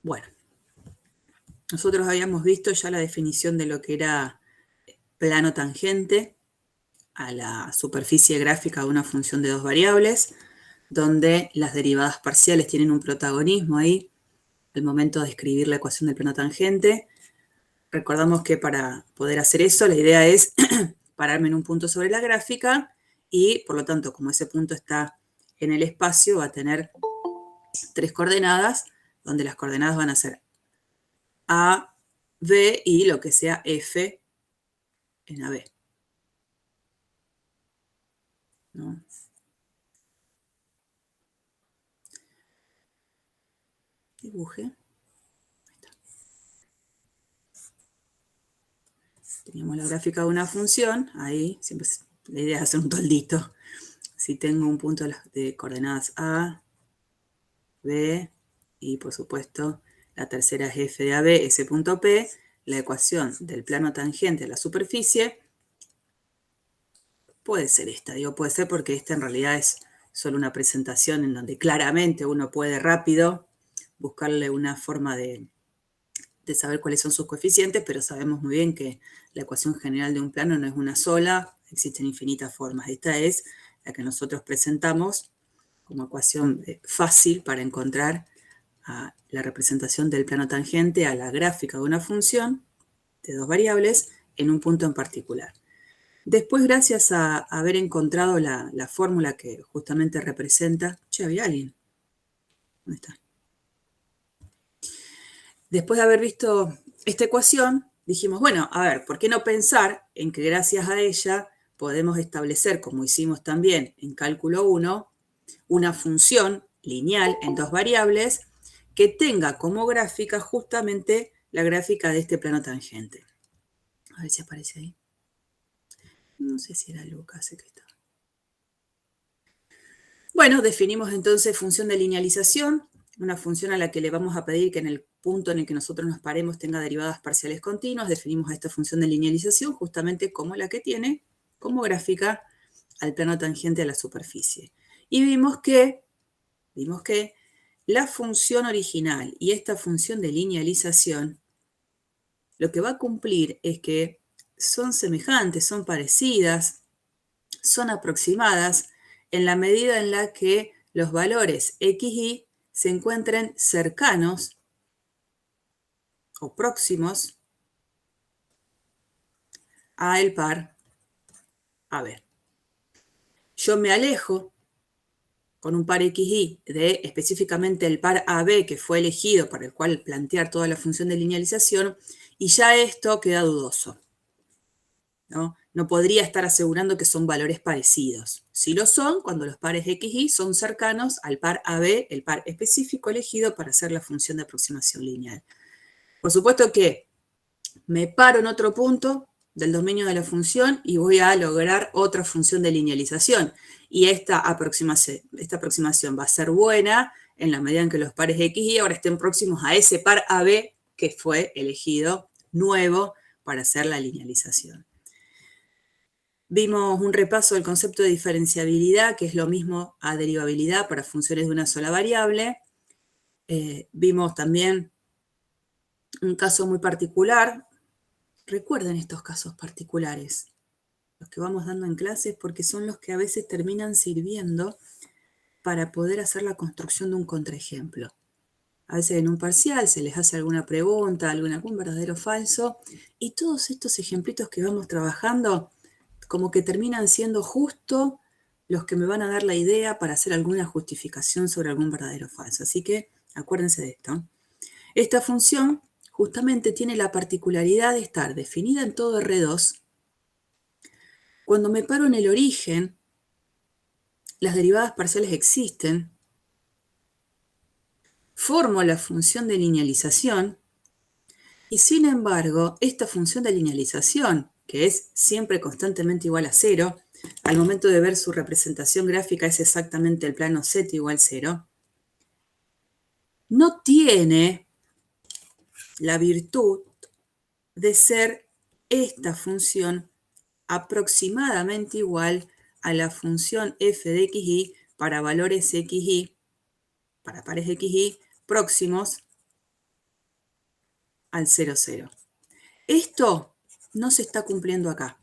Bueno, nosotros habíamos visto ya la definición de lo que era plano tangente a la superficie gráfica de una función de dos variables, donde las derivadas parciales tienen un protagonismo ahí al momento de escribir la ecuación del plano tangente. Recordamos que para poder hacer eso, la idea es pararme en un punto sobre la gráfica y, por lo tanto, como ese punto está en el espacio, va a tener tres coordenadas, donde las coordenadas van a ser A, B y lo que sea F en AB. ¿No? Dibuje. Teníamos la gráfica de una función, ahí siempre la idea es hacer un toldito. Si tengo un punto de coordenadas A, B y por supuesto la tercera es F de AB, ese punto P, la ecuación del plano tangente a la superficie puede ser esta, digo puede ser porque esta en realidad es solo una presentación en donde claramente uno puede rápido buscarle una forma de saber cuáles son sus coeficientes, pero sabemos muy bien que la ecuación general de un plano no es una sola, existen infinitas formas. Esta es la que nosotros presentamos como ecuación fácil para encontrar la representación del plano tangente a la gráfica de una función de dos variables en un punto en particular. Después, gracias a haber encontrado la fórmula que justamente representa... Che, ¿había alguien? ¿Dónde está? Después de haber visto esta ecuación, dijimos, bueno, a ver, ¿por qué no pensar en que gracias a ella podemos establecer, como hicimos también en cálculo 1, una función lineal en dos variables que tenga como gráfica justamente la gráfica de este plano tangente? A ver si aparece ahí. No sé si era Lucas el que está. Bueno, definimos entonces función de linealización, una función a la que le vamos a pedir que en el punto en el que nosotros nos paremos tenga derivadas parciales continuas. Definimos a esta función de linealización justamente como la que tiene como gráfica al plano tangente a la superficie. Y vimos que la función original y esta función de linealización lo que va a cumplir es que son semejantes, son parecidas, son aproximadas en la medida en la que los valores x, y se encuentren cercanos o próximos al par AB. Yo me alejo con un par xy de específicamente el par AB que fue elegido para el cual plantear toda la función de linealización y ya esto queda dudoso. No podría estar asegurando que son valores parecidos. Si lo son, cuando los pares x, y son cercanos al par AB, el par específico elegido para hacer la función de aproximación lineal. Por supuesto que me paro en otro punto del dominio de la función y voy a lograr otra función de linealización. Y esta aproximación va a ser buena en la medida en que los pares x, y ahora estén próximos a ese par AB que fue elegido nuevo para hacer la linealización. Vimos un repaso del concepto de diferenciabilidad, que es lo mismo a derivabilidad para funciones de una sola variable. Vimos también un caso muy particular. Recuerden estos casos particulares, los que vamos dando en clases, porque son los que a veces terminan sirviendo para poder hacer la construcción de un contraejemplo. A veces en un parcial se les hace alguna pregunta, algún verdadero o falso, y todos estos ejemplitos que vamos trabajando como que terminan siendo justo los que me van a dar la idea para hacer alguna justificación sobre algún verdadero o falso. Así que acuérdense de esto. Esta función justamente tiene la particularidad de estar definida en todo R2. Cuando me paro en el origen, las derivadas parciales existen. Formo la función de linealización y sin embargo, esta función de linealización, que es siempre constantemente igual a 0, al momento de ver su representación gráfica es exactamente el plano z igual 0, no tiene la virtud de ser esta función aproximadamente igual a la función f de xy para valores xy, para pares xy próximos al 0, 0. Esto no se está cumpliendo acá.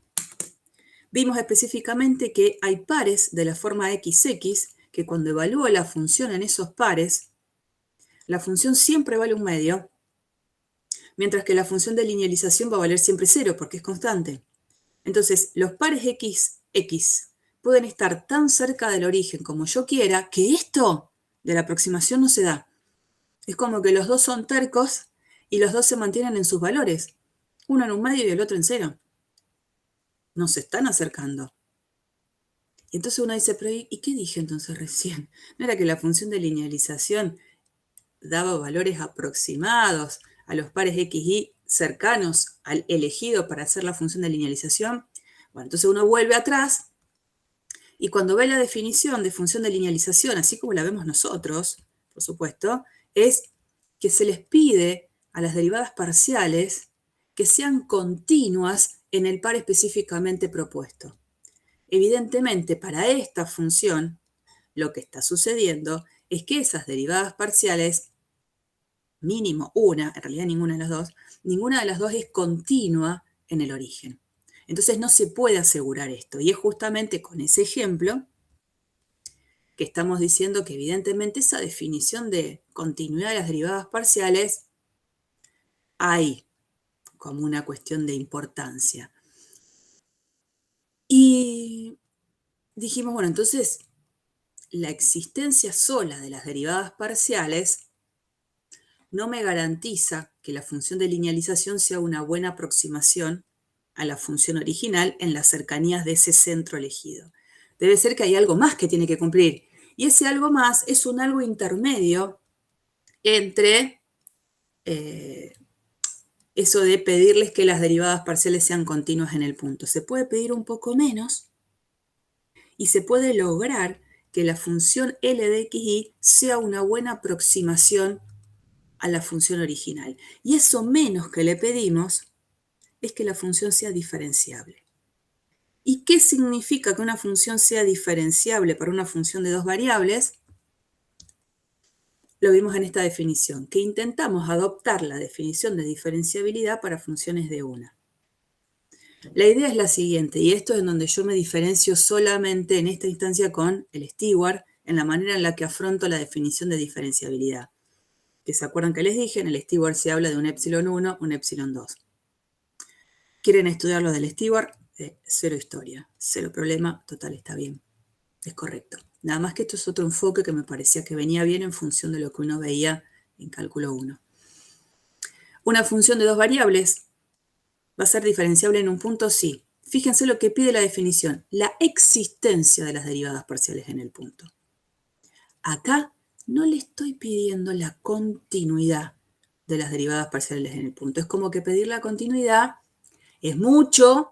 Vimos específicamente que hay pares de la forma XX que cuando evalúo la función en esos pares, la función siempre vale un medio, mientras que la función de linealización va a valer siempre 0 porque es constante. Entonces, los pares XX pueden estar tan cerca del origen como yo quiera que esto de la aproximación no se da. Es como que los dos son tercos y los dos se mantienen en sus valores. Uno en un medio y el otro en 0. No se están acercando. Entonces uno dice, pero ¿y qué dije entonces recién? ¿No era que la función de linealización daba valores aproximados a los pares XY cercanos al elegido para hacer la función de linealización? Bueno, entonces uno vuelve atrás y cuando ve la definición de función de linealización, así como la vemos nosotros, por supuesto, es que se les pide a las derivadas parciales que sean continuas en el par específicamente propuesto. Evidentemente, para esta función, lo que está sucediendo es que esas derivadas parciales, mínimo una, en realidad ninguna de las dos es continua en el origen. Entonces no se puede asegurar esto. Y es justamente con ese ejemplo que estamos diciendo que evidentemente esa definición de continuidad de las derivadas parciales hay como una cuestión de importancia. Y dijimos, bueno, entonces la existencia sola de las derivadas parciales no me garantiza que la función de linealización sea una buena aproximación a la función original en las cercanías de ese centro elegido. Debe ser que hay algo más que tiene que cumplir. Y ese algo más es un algo intermedio entre eso de pedirles que las derivadas parciales sean continuas en el punto. Se puede pedir un poco menos y se puede lograr que la función L de XY sea una buena aproximación a la función original. Y eso menos que le pedimos es que la función sea diferenciable. ¿Y qué significa que una función sea diferenciable para una función de dos variables? Lo vimos en esta definición, que intentamos adoptar la definición de diferenciabilidad para funciones de una. La idea es la siguiente, y esto es en donde yo me diferencio solamente en esta instancia con el Stewart, en la manera en la que afronto la definición de diferenciabilidad. Que se acuerdan que les dije, en el Stewart se habla de un epsilon 1, un epsilon 2. ¿Quieren estudiar lo del Stewart? Cero historia, cero problema, total, está bien, es correcto. Nada más que esto es otro enfoque que me parecía que venía bien en función de lo que uno veía en cálculo 1. Una función de dos variables va a ser diferenciable en un punto, sí. Fíjense lo que pide la definición, la existencia de las derivadas parciales en el punto. Acá no le estoy pidiendo la continuidad de las derivadas parciales en el punto. Es como que pedir la continuidad es mucho,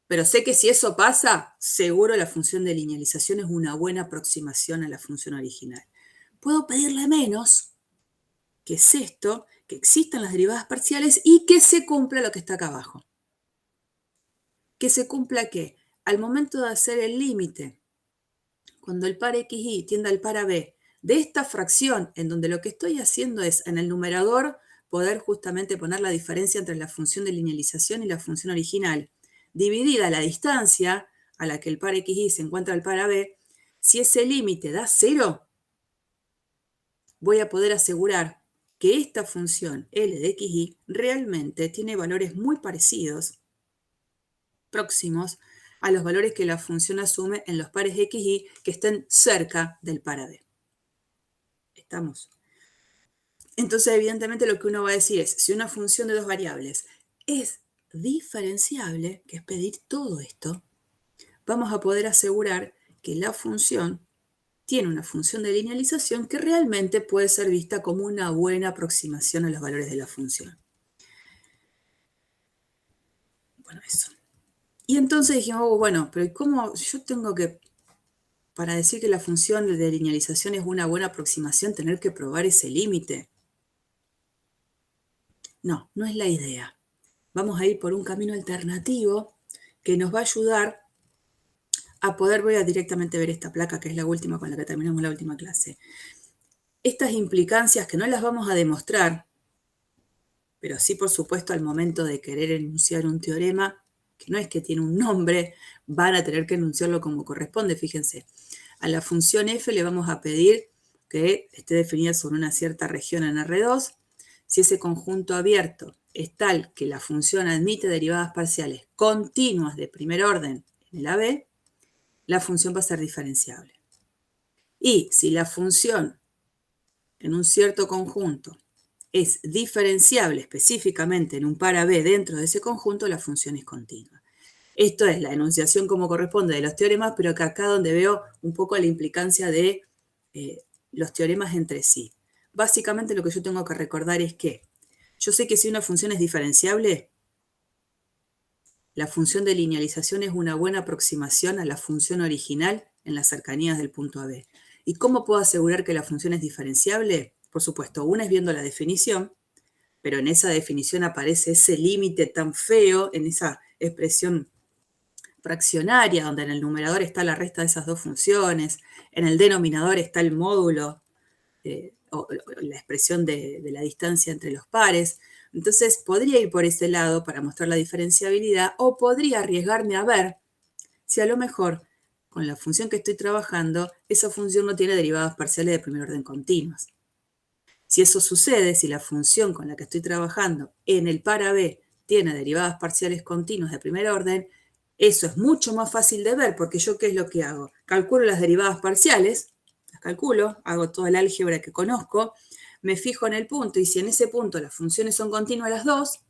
pero sé que si eso pasa, seguro la función de linealización es una buena aproximación a la función original. Puedo pedirle menos, que es esto, que existan las derivadas parciales y que se cumpla lo que está acá abajo. ¿Que se cumpla qué? Al momento de hacer el límite, cuando el par XY tiende al par AB, de esta fracción, en donde lo que estoy haciendo es, en el numerador, poder justamente poner la diferencia entre la función de linealización y la función original, dividida la distancia a la que el par XY se encuentra al par AB, si ese límite da 0, voy a poder asegurar que esta función L de XY realmente tiene valores muy parecidos, próximos, a los valores que la función asume en los pares XY que estén cerca del par AB. ¿Estamos? Entonces, evidentemente, lo que uno va a decir es, si una función de dos variables es diferenciable, que es pedir todo esto, vamos a poder asegurar que la función tiene una función de linealización que realmente puede ser vista como una buena aproximación a los valores de la función. Bueno, eso. Y entonces dijimos, oh, bueno, pero ¿cómo yo tengo que, para decir que la función de linealización es una buena aproximación, tener que probar ese límite? No, no es la idea. Vamos a ir por un camino alternativo que nos va a ayudar a poder, voy a directamente ver esta placa que es la última con la que terminamos la última clase. Estas implicancias que no las vamos a demostrar, pero sí, por supuesto, al momento de querer enunciar un teorema, que no es que tiene un nombre, van a tener que enunciarlo como corresponde. Fíjense, a la función f le vamos a pedir que esté definida sobre una cierta región en R2. Si ese conjunto abierto es tal que la función admite derivadas parciales continuas de primer orden en el AB, la función va a ser diferenciable. Y si la función en un cierto conjunto es diferenciable específicamente en un par AB dentro de ese conjunto, la función es continua. Esto es la enunciación como corresponde de los teoremas, pero que acá donde veo un poco la implicancia de los teoremas entre sí. Básicamente lo que yo tengo que recordar es que yo sé que si una función es diferenciable, la función de linealización es una buena aproximación a la función original en las cercanías del punto AB. ¿Y cómo puedo asegurar que la función es diferenciable? Por supuesto, una es viendo la definición, pero en esa definición aparece ese límite tan feo, en esa expresión fraccionaria, donde en el numerador está la resta de esas dos funciones, en el denominador está el módulo, o la expresión de la distancia entre los pares. Entonces, podría ir por ese lado para mostrar la diferenciabilidad, o podría arriesgarme a ver si a lo mejor con la función que estoy trabajando, esa función no tiene derivadas parciales de primer orden continuas. Si eso sucede, si la función con la que estoy trabajando en el par AB tiene derivadas parciales continuas de primer orden, eso es mucho más fácil de ver, porque yo, ¿qué es lo que hago? Calculo las derivadas parciales, las calculo, hago toda el álgebra que conozco, me fijo en el punto, y si en ese punto las funciones son continuas las dos,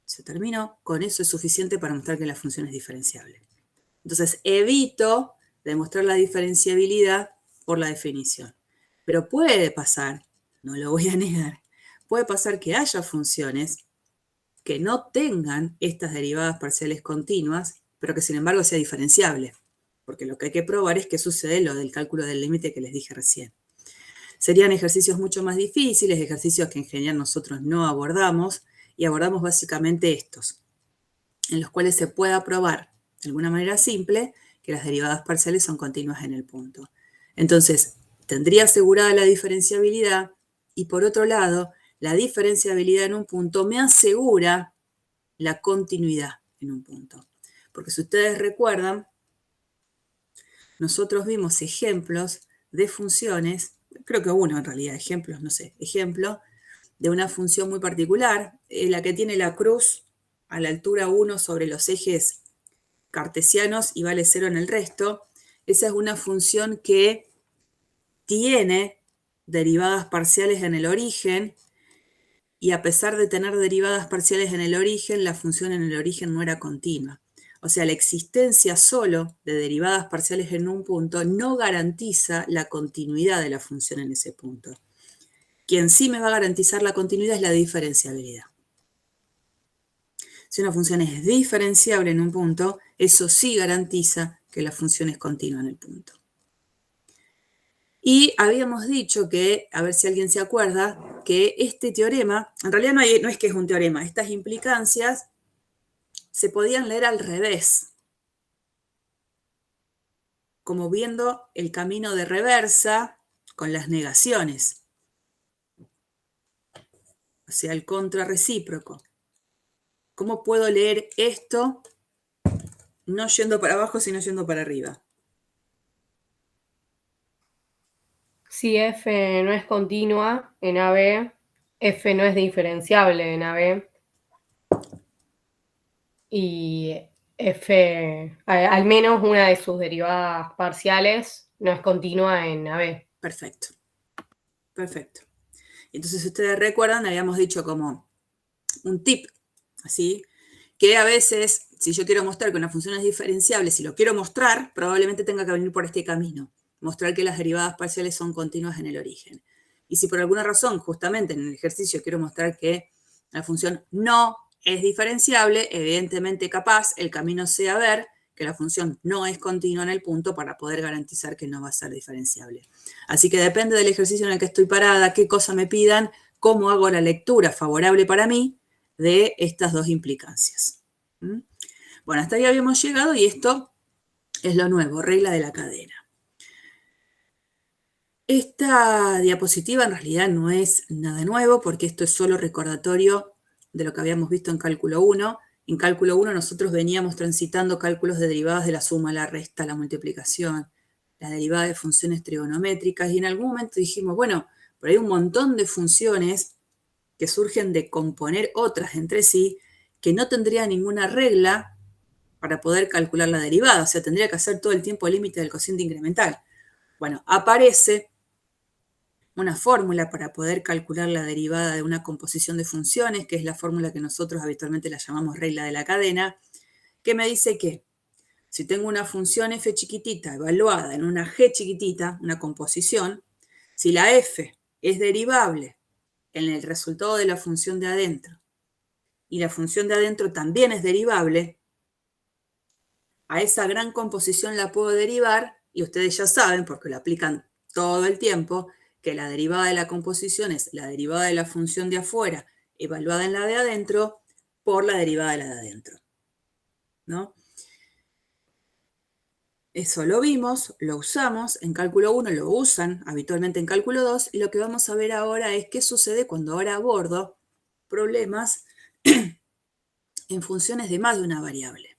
se terminó, con eso es suficiente para mostrar que la función es diferenciable. Entonces, evito demostrar la diferenciabilidad por la definición. Pero puede pasar, no lo voy a negar, puede pasar que haya funciones que no tengan estas derivadas parciales continuas, pero que sin embargo sea diferenciable. Porque lo que hay que probar es qué sucede lo del cálculo del límite que les dije recién. Serían ejercicios mucho más difíciles, ejercicios que en general nosotros no abordamos, y abordamos básicamente estos, en los cuales se pueda probar de alguna manera simple que las derivadas parciales son continuas en el punto. Entonces, tendría asegurada la diferenciabilidad, y por otro lado, la diferenciabilidad en un punto me asegura la continuidad en un punto. Porque si ustedes recuerdan, nosotros vimos ejemplos de funciones, creo que uno en realidad, ejemplos, no sé, ejemplo de una función muy particular, la que tiene la cruz a la altura 1 sobre los ejes cartesianos y vale 0 en el resto. Esa es una función que tiene derivadas parciales en el origen, y a pesar de tener derivadas parciales en el origen, la función en el origen no era continua. O sea, la existencia solo de derivadas parciales en un punto no garantiza la continuidad de la función en ese punto. Quien sí me va a garantizar la continuidad es la diferenciabilidad. Si una función es diferenciable en un punto, eso sí garantiza que la función es continua en el punto. Y habíamos dicho que, a ver si alguien se acuerda, que este teorema, en realidad no es que es un teorema, estas implicancias se podían leer al revés, como viendo el camino de reversa con las negaciones, o sea, el contrarrecíproco. ¿Cómo puedo leer esto no yendo para abajo, sino yendo para arriba? Si f no es continua en AB, f no es diferenciable en AB, y f, al menos una de sus derivadas parciales, no es continua en AB. Perfecto. Perfecto. Entonces, si ustedes recuerdan, habíamos dicho como un tip, así, que a veces, si yo quiero mostrar que una función es diferenciable, si lo quiero mostrar, probablemente tenga que venir por este camino, mostrar que las derivadas parciales son continuas en el origen. Y si por alguna razón, justamente en el ejercicio, quiero mostrar que la función no es diferenciable, evidentemente capaz el camino sea ver que la función no es continua en el punto para poder garantizar que no va a ser diferenciable. Así que depende del ejercicio en el que estoy parada, qué cosa me pidan, cómo hago la lectura favorable para mí de estas dos implicancias. Bueno, hasta ahí habíamos llegado, y esto es lo nuevo, regla de la cadena. Esta diapositiva en realidad no es nada nuevo porque esto es solo recordatorio de lo que habíamos visto en cálculo 1. En cálculo 1 nosotros veníamos transitando cálculos de derivadas de la suma, la resta, la multiplicación, la derivada de funciones trigonométricas, y en algún momento dijimos, bueno, pero hay un montón de funciones que surgen de componer otras entre sí que no tendría ninguna regla para poder calcular la derivada, o sea, tendría que hacer todo el tiempo el límite del cociente incremental. Bueno, aparece una fórmula para poder calcular la derivada de una composición de funciones, que es la fórmula que nosotros habitualmente la llamamos regla de la cadena, que me dice que si tengo una función f chiquitita evaluada en una g chiquitita, una composición, si la f es derivable en el resultado de la función de adentro y la función de adentro también es derivable, a esa gran composición la puedo derivar, y ustedes ya saben, porque lo aplican todo el tiempo, que la derivada de la composición es la derivada de la función de afuera evaluada en la de adentro por la derivada de la de adentro, ¿no? Eso lo vimos, lo usamos en cálculo 1, lo usan habitualmente en cálculo 2, y lo que vamos a ver ahora es qué sucede cuando ahora abordo problemas en funciones de más de una variable.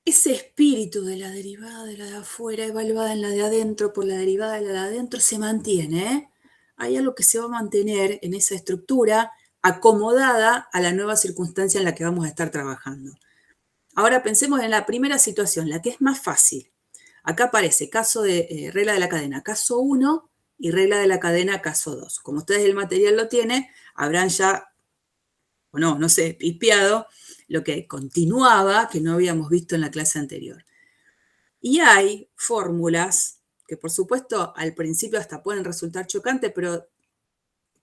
Ese espíritu de la derivada de la de afuera evaluada en la de adentro por la derivada de la de adentro se mantiene, ¿eh? Hay algo que se va a mantener en esa estructura acomodada a la nueva circunstancia en la que vamos a estar trabajando. Ahora pensemos en la primera situación, la que es más fácil. Acá aparece caso de regla de la cadena, caso 1, y regla de la cadena, caso 2. Como ustedes el material lo tienen, habrán ya, o no sé, pispeado lo que continuaba, que no habíamos visto en la clase anterior. Y hay fórmulas que, por supuesto, al principio hasta pueden resultar chocantes, pero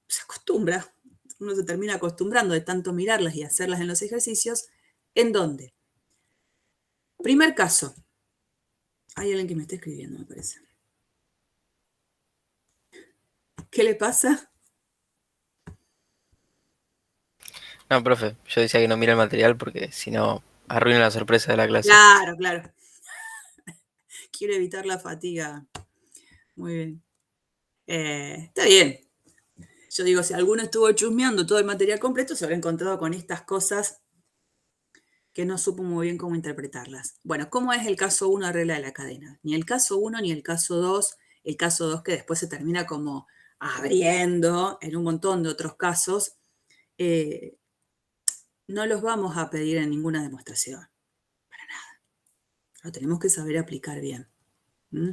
se acostumbra, uno se termina acostumbrando de tanto mirarlas y hacerlas en los ejercicios, en donde, primer caso, hay alguien que me está escribiendo, me parece. ¿Qué le pasa? No, profe, yo decía que no mira el material porque si no arruina la sorpresa de la clase. Claro, claro. Quiero evitar la fatiga. Muy bien. Está bien. Yo digo, si alguno estuvo chusmeando todo el material completo, se habrá encontrado con estas cosas que no supo muy bien cómo interpretarlas. Bueno, ¿cómo es el caso 1 de regla de la cadena? Ni el caso 1 ni el caso 2, el caso 2 que después se termina como abriendo en un montón de otros casos, no los vamos a pedir en ninguna demostración. Para nada. Lo tenemos que saber aplicar bien. ¿Mm?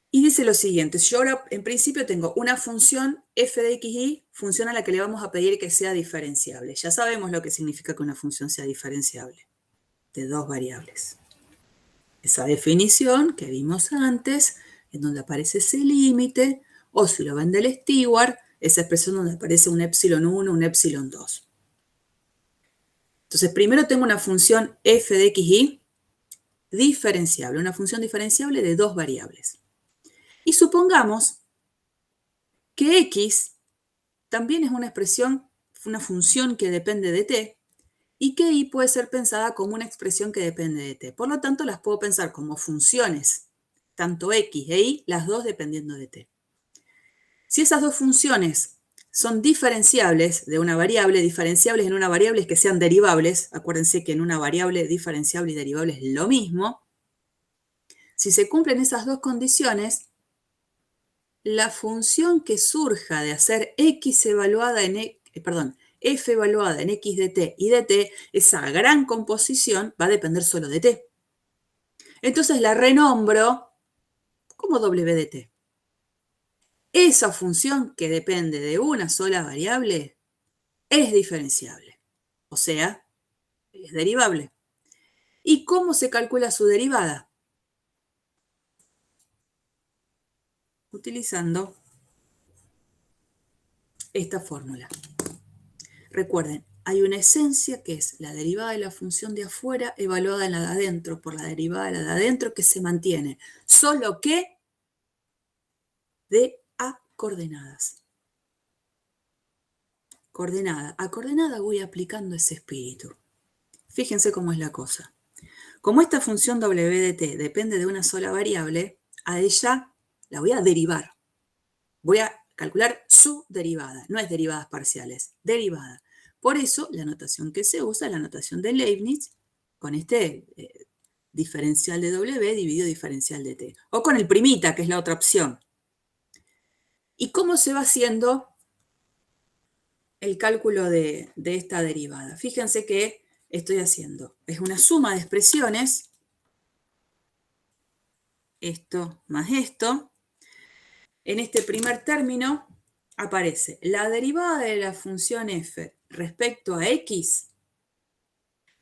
Y dice lo siguiente, yo ahora en principio tengo una función f de x, y, función a la que le vamos a pedir que sea diferenciable. Ya sabemos lo que significa que una función sea diferenciable, de dos variables. Esa definición que vimos antes, en donde aparece ese límite, o si lo ven del Stewart, esa expresión donde aparece un epsilon 1, un epsilon 2. Entonces, primero tengo una función f de x, y diferenciable, una función diferenciable de dos variables. Y supongamos que x también es una expresión, una función que depende de t, y que y puede ser pensada como una expresión que depende de t. Por lo tanto, las puedo pensar como funciones, tanto x e y, las dos dependiendo de t. Si esas dos funciones son diferenciables de una variable, diferenciables en una variable es que sean derivables, acuérdense que en una variable diferenciable y derivable es lo mismo. Si se cumplen esas dos condiciones, la función que surja de hacer f evaluada en x de t y de t, esa gran composición va a depender solo de t. Entonces la renombro como w de t. Esa función que depende de una sola variable es diferenciable, o sea, es derivable. ¿Y cómo se calcula su derivada? Utilizando esta fórmula. Recuerden, hay una esencia que es la derivada de la función de afuera evaluada en la de adentro por la derivada de la de adentro, que se mantiene, solo que de a coordenadas. A coordenada voy aplicando ese espíritu. Fíjense cómo es la cosa. Como esta función w de t depende de una sola variable, a ella la voy a derivar. Voy a calcular su derivada, no es derivadas parciales, derivada. Por eso la notación que se usa es la notación de Leibniz con este diferencial de W dividido diferencial de T. O con el primita, que es la otra opción. ¿Y cómo se va haciendo el cálculo de esta derivada? Fíjense que estoy haciendo, es una suma de expresiones, esto más esto. En este primer término aparece la derivada de la función f respecto a x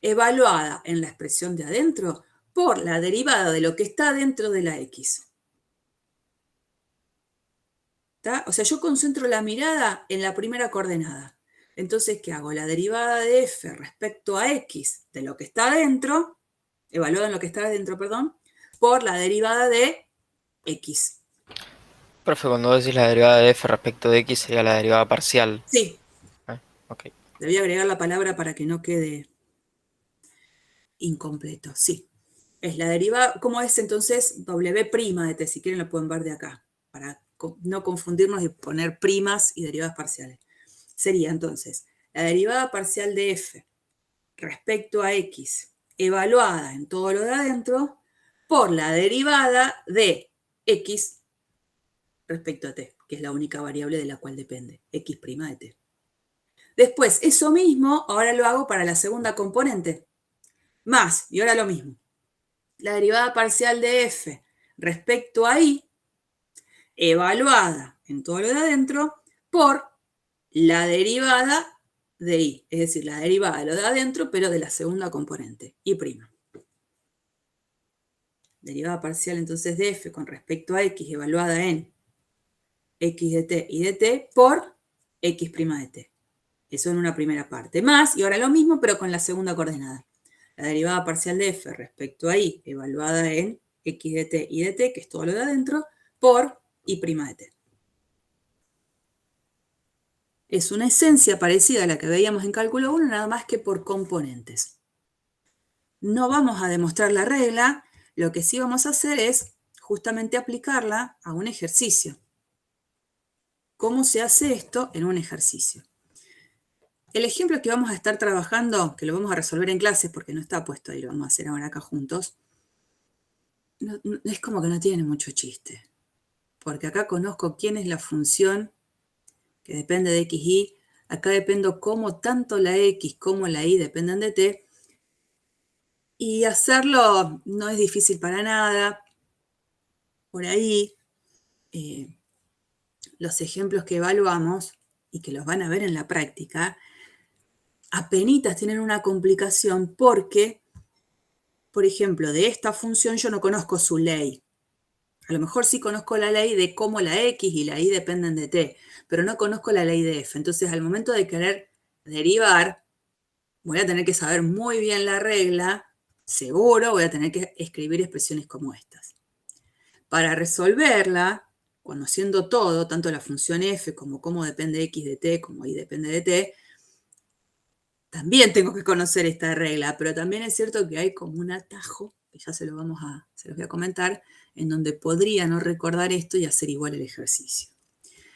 evaluada en la expresión de adentro por la derivada de lo que está dentro de la x. ¿Tá? O sea, yo concentro la mirada en la primera coordenada. Entonces, ¿qué hago? La derivada de f respecto a x de lo que está adentro, evaluada en lo que está adentro, perdón, por la derivada de x. Profe, cuando vos decís la derivada de f respecto de x sería la derivada parcial. Sí. Ok. Debí agregar la palabra para que no quede incompleto. Sí. Es la derivada, ¿cómo es entonces? W' de t, si quieren lo pueden ver de acá, para no confundirnos y poner primas y derivadas parciales. Sería entonces la derivada parcial de f respecto a x, evaluada en todo lo de adentro, por la derivada de x respecto a t, que es la única variable de la cual depende, x' de t. Después, eso mismo, ahora lo hago para la segunda componente. Más, y ahora lo mismo. La derivada parcial de f respecto a y, evaluada en todo lo de adentro, por la derivada de y, es decir, la derivada de lo de adentro, pero de la segunda componente, y'. Derivada parcial entonces de f con respecto a x, evaluada en x de t y de t, por x' de t. Eso en una primera parte. Más, y ahora lo mismo, pero con la segunda coordenada. La derivada parcial de f respecto a y, evaluada en x de t y de t, que es todo lo de adentro, por y' de t. Es una esencia parecida a la que veíamos en cálculo 1, nada más que por componentes. No vamos a demostrar la regla, lo que sí vamos a hacer es justamente aplicarla a un ejercicio. ¿Cómo se hace esto en un ejercicio? El ejemplo que vamos a estar trabajando, que lo vamos a resolver en clases porque no está puesto ahí, lo vamos a hacer ahora acá juntos, es como que no tiene mucho chiste. Porque acá conozco quién es la función que depende de x, y. Acá dependo cómo tanto la x como la y dependen de t. Y hacerlo no es difícil para nada. Por ahí, los ejemplos que evaluamos y que los van a ver en la práctica, apenitas tienen una complicación porque, por ejemplo, de esta función yo no conozco su ley. A lo mejor sí conozco la ley de cómo la x y la y dependen de t, pero no conozco la ley de f. Entonces, al momento de querer derivar, voy a tener que saber muy bien la regla, seguro voy a tener que escribir expresiones como estas. Para resolverla, conociendo todo, tanto la función f como cómo depende x de t, como y depende de t, también tengo que conocer esta regla, pero también es cierto que hay como un atajo, que ya se los voy a comentar, en donde podría no recordar esto y hacer igual el ejercicio.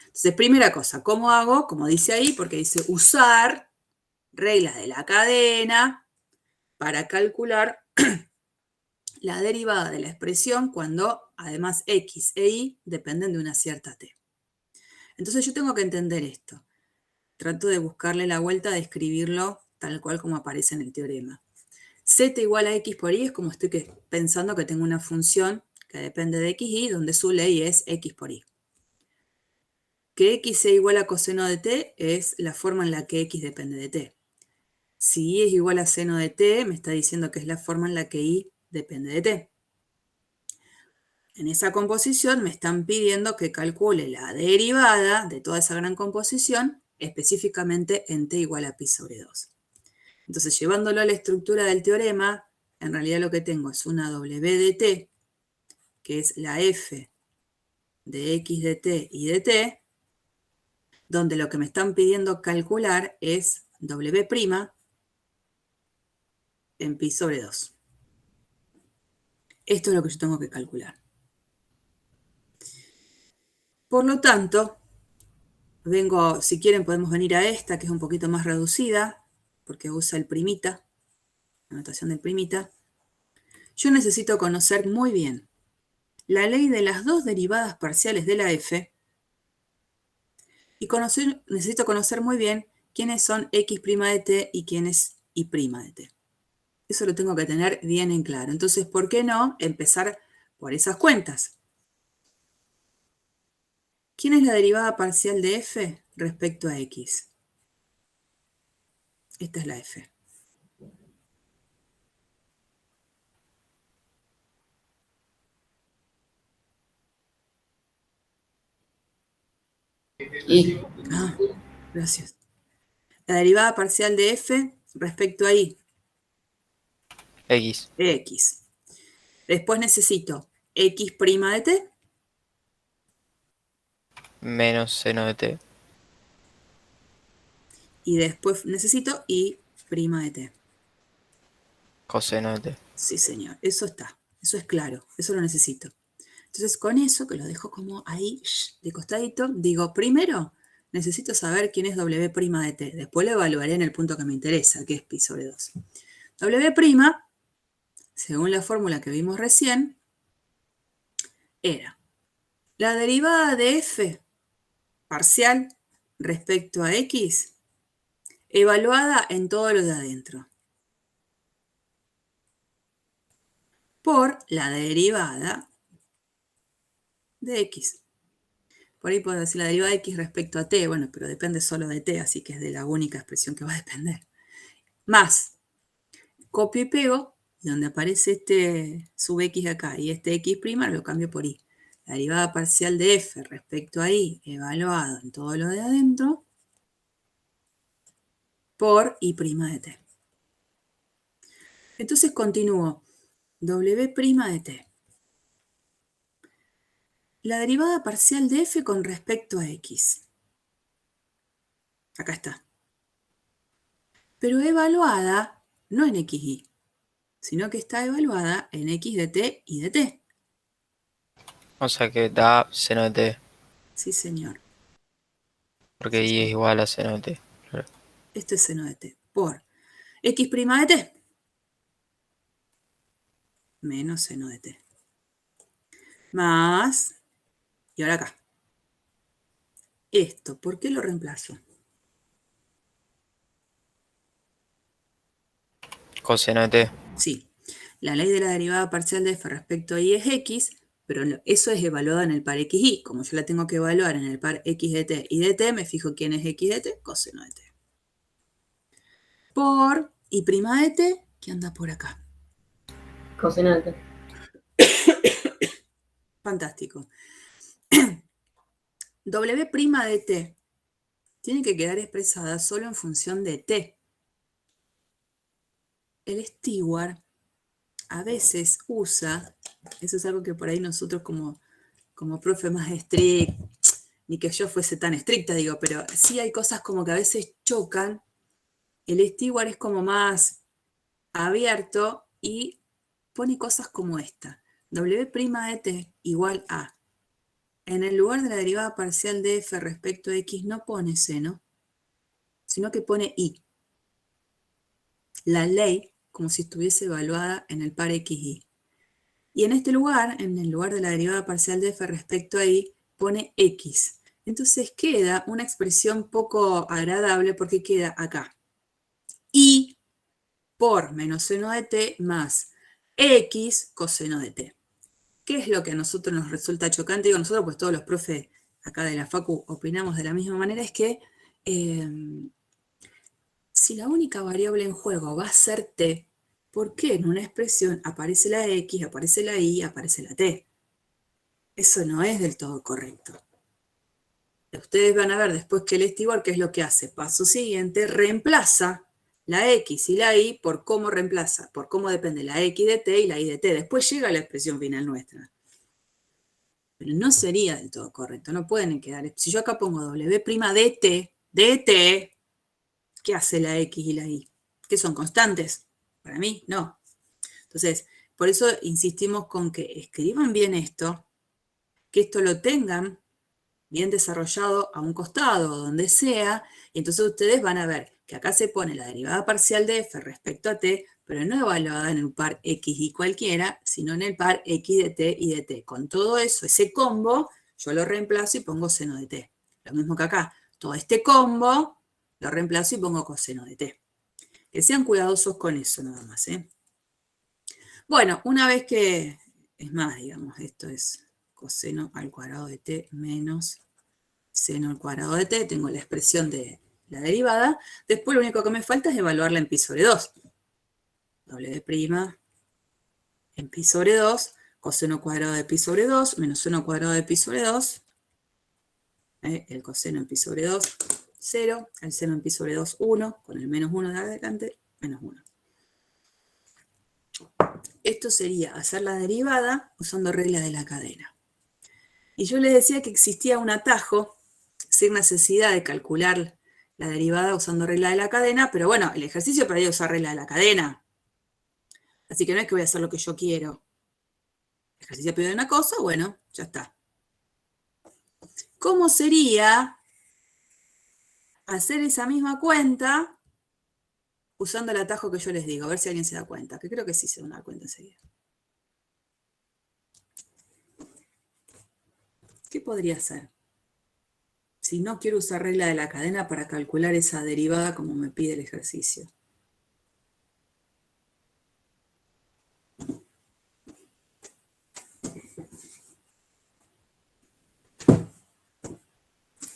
Entonces, primera cosa, ¿cómo hago? Como dice ahí, porque dice usar reglas de la cadena para calcular la derivada de la expresión cuando además x e y dependen de una cierta t. Entonces yo tengo que entender esto. Trato de buscarle la vuelta de escribirlo tal cual como aparece en el teorema. Z igual a x por y es como estoy pensando que tengo una función que depende de x y donde su ley es x por y. Que x sea igual a coseno de t es la forma en la que x depende de t. Si y es igual a seno de t, me está diciendo que es la forma en la que y depende de t. En esa composición me están pidiendo que calcule la derivada de toda esa gran composición, específicamente en t igual a pi sobre 2. Entonces, llevándolo a la estructura del teorema, en realidad lo que tengo es una w de t, que es la f de x de t y de t, donde lo que me están pidiendo calcular es w' en pi sobre 2. Esto es lo que yo tengo que calcular. Por lo tanto, si quieren podemos venir a esta, que es un poquito más reducida, porque usa el primita, la notación del primita. Yo necesito conocer muy bien la ley de las dos derivadas parciales de la f, y necesito conocer muy bien quiénes son x' de t y quién es y' de t. Eso lo tengo que tener bien en claro. Entonces, ¿por qué no empezar por esas cuentas? ¿Quién es la derivada parcial de f respecto a x? Esta es la f. Y Gracias. La derivada parcial de f respecto a y. X. X. Después necesito x' de t. Menos seno de t. Y después necesito y' de t. Coseno de t. Sí, señor. Eso está. Eso es claro. Eso lo necesito. Entonces, con eso, que lo dejo como ahí de costadito, digo, primero necesito saber quién es w' de t. Después lo evaluaré en el punto que me interesa, que es pi sobre 2. W', según la fórmula que vimos recién, era la derivada de f parcial respecto a x evaluada en todo lo de adentro por la derivada de x. Por ahí puedo decir la derivada de x respecto a t, bueno, pero depende solo de t, así que es de la única expresión que va a depender. Más, copio y pego, y donde aparece este sub x acá y este x' lo cambio por y. La derivada parcial de f respecto a y evaluado en todo lo de adentro por y' de t. Entonces continúo. W' de t. La derivada parcial de f con respecto a x. Acá está. Pero evaluada no en xy, sino que está evaluada en x de t y de t. O sea que da seno de t. Sí, señor. Porque y es igual a seno de t. Claro. Esto es seno de t. Por x' de t menos seno de t. Más, y ahora acá. Esto, ¿por qué lo reemplazo? Coseno de t. Sí, la ley de la derivada parcial de f respecto a y es x, pero eso es evaluado en el par xy. Como yo la tengo que evaluar en el par x de t y de t, me fijo quién es x de t, coseno de t. Por y' de t, que anda por acá. coseno de t. Fantástico. W' de t tiene que quedar expresada solo en función de t. El steward a veces usa, eso es algo que por ahí nosotros como profe más estricto, ni que yo fuese tan estricta, digo, pero sí hay cosas como que a veces chocan. El steward es como más abierto y pone cosas como esta. W' de t igual a. En el lugar de la derivada parcial de f respecto a x no pone seno, sino que pone y. La ley como si estuviese evaluada en el par xy. Y en este lugar, en el lugar de la derivada parcial de f respecto a y, pone x. Entonces queda una expresión poco agradable porque queda acá. Y por menos seno de t más x coseno de t. ¿Qué es lo que a nosotros nos resulta chocante? Digo nosotros, pues todos los profes acá de la facu opinamos de la misma manera, es que si la única variable en juego va a ser t, ¿por qué en una expresión aparece la x, aparece la y, aparece la t? Eso no es del todo correcto. Ustedes van a ver después que el steward, ¿qué es lo que hace? Paso siguiente, reemplaza la x y la y por cómo reemplaza, por cómo depende la x de t y la y de t. Después llega la expresión final nuestra. Pero no sería del todo correcto, no pueden quedar. Si yo acá pongo w' de t, ¿qué hace la x y la y? ¿Qué son constantes? Para mí, no. Entonces, por eso insistimos con que escriban bien esto, que esto lo tengan bien desarrollado a un costado o donde sea, y entonces ustedes van a ver que acá se pone la derivada parcial de f respecto a t, pero no evaluada en el par x y cualquiera, sino en el par x de t y de t. Con todo eso, ese combo, yo lo reemplazo y pongo seno de t. Lo mismo que acá, todo este combo lo reemplazo y pongo coseno de t. Que sean cuidadosos con eso nada más, ¿eh? Bueno, una vez que, es más, digamos, esto es coseno al cuadrado de t menos seno al cuadrado de t, tengo la expresión de la derivada, después lo único que me falta es evaluarla en pi sobre 2. W' en pi sobre 2, coseno cuadrado de pi sobre 2, menos seno cuadrado de pi sobre 2, el coseno en pi sobre 2, 0, el seno en pi sobre 2, 1, con el menos 1 de adelante, menos 1. Esto sería hacer la derivada usando regla de la cadena. Y yo les decía que existía un atajo sin necesidad de calcular la derivada usando regla de la cadena, pero bueno, el ejercicio para ello usar regla de la cadena. Así que no es que voy a hacer lo que yo quiero. El ejercicio pide una cosa, bueno, ya está. ¿Cómo sería hacer esa misma cuenta usando el atajo que yo les digo? A ver si alguien se da cuenta, que creo que sí se van a dar cuenta enseguida. ¿Qué podría ser? Si no quiero usar regla de la cadena para calcular esa derivada como me pide el ejercicio.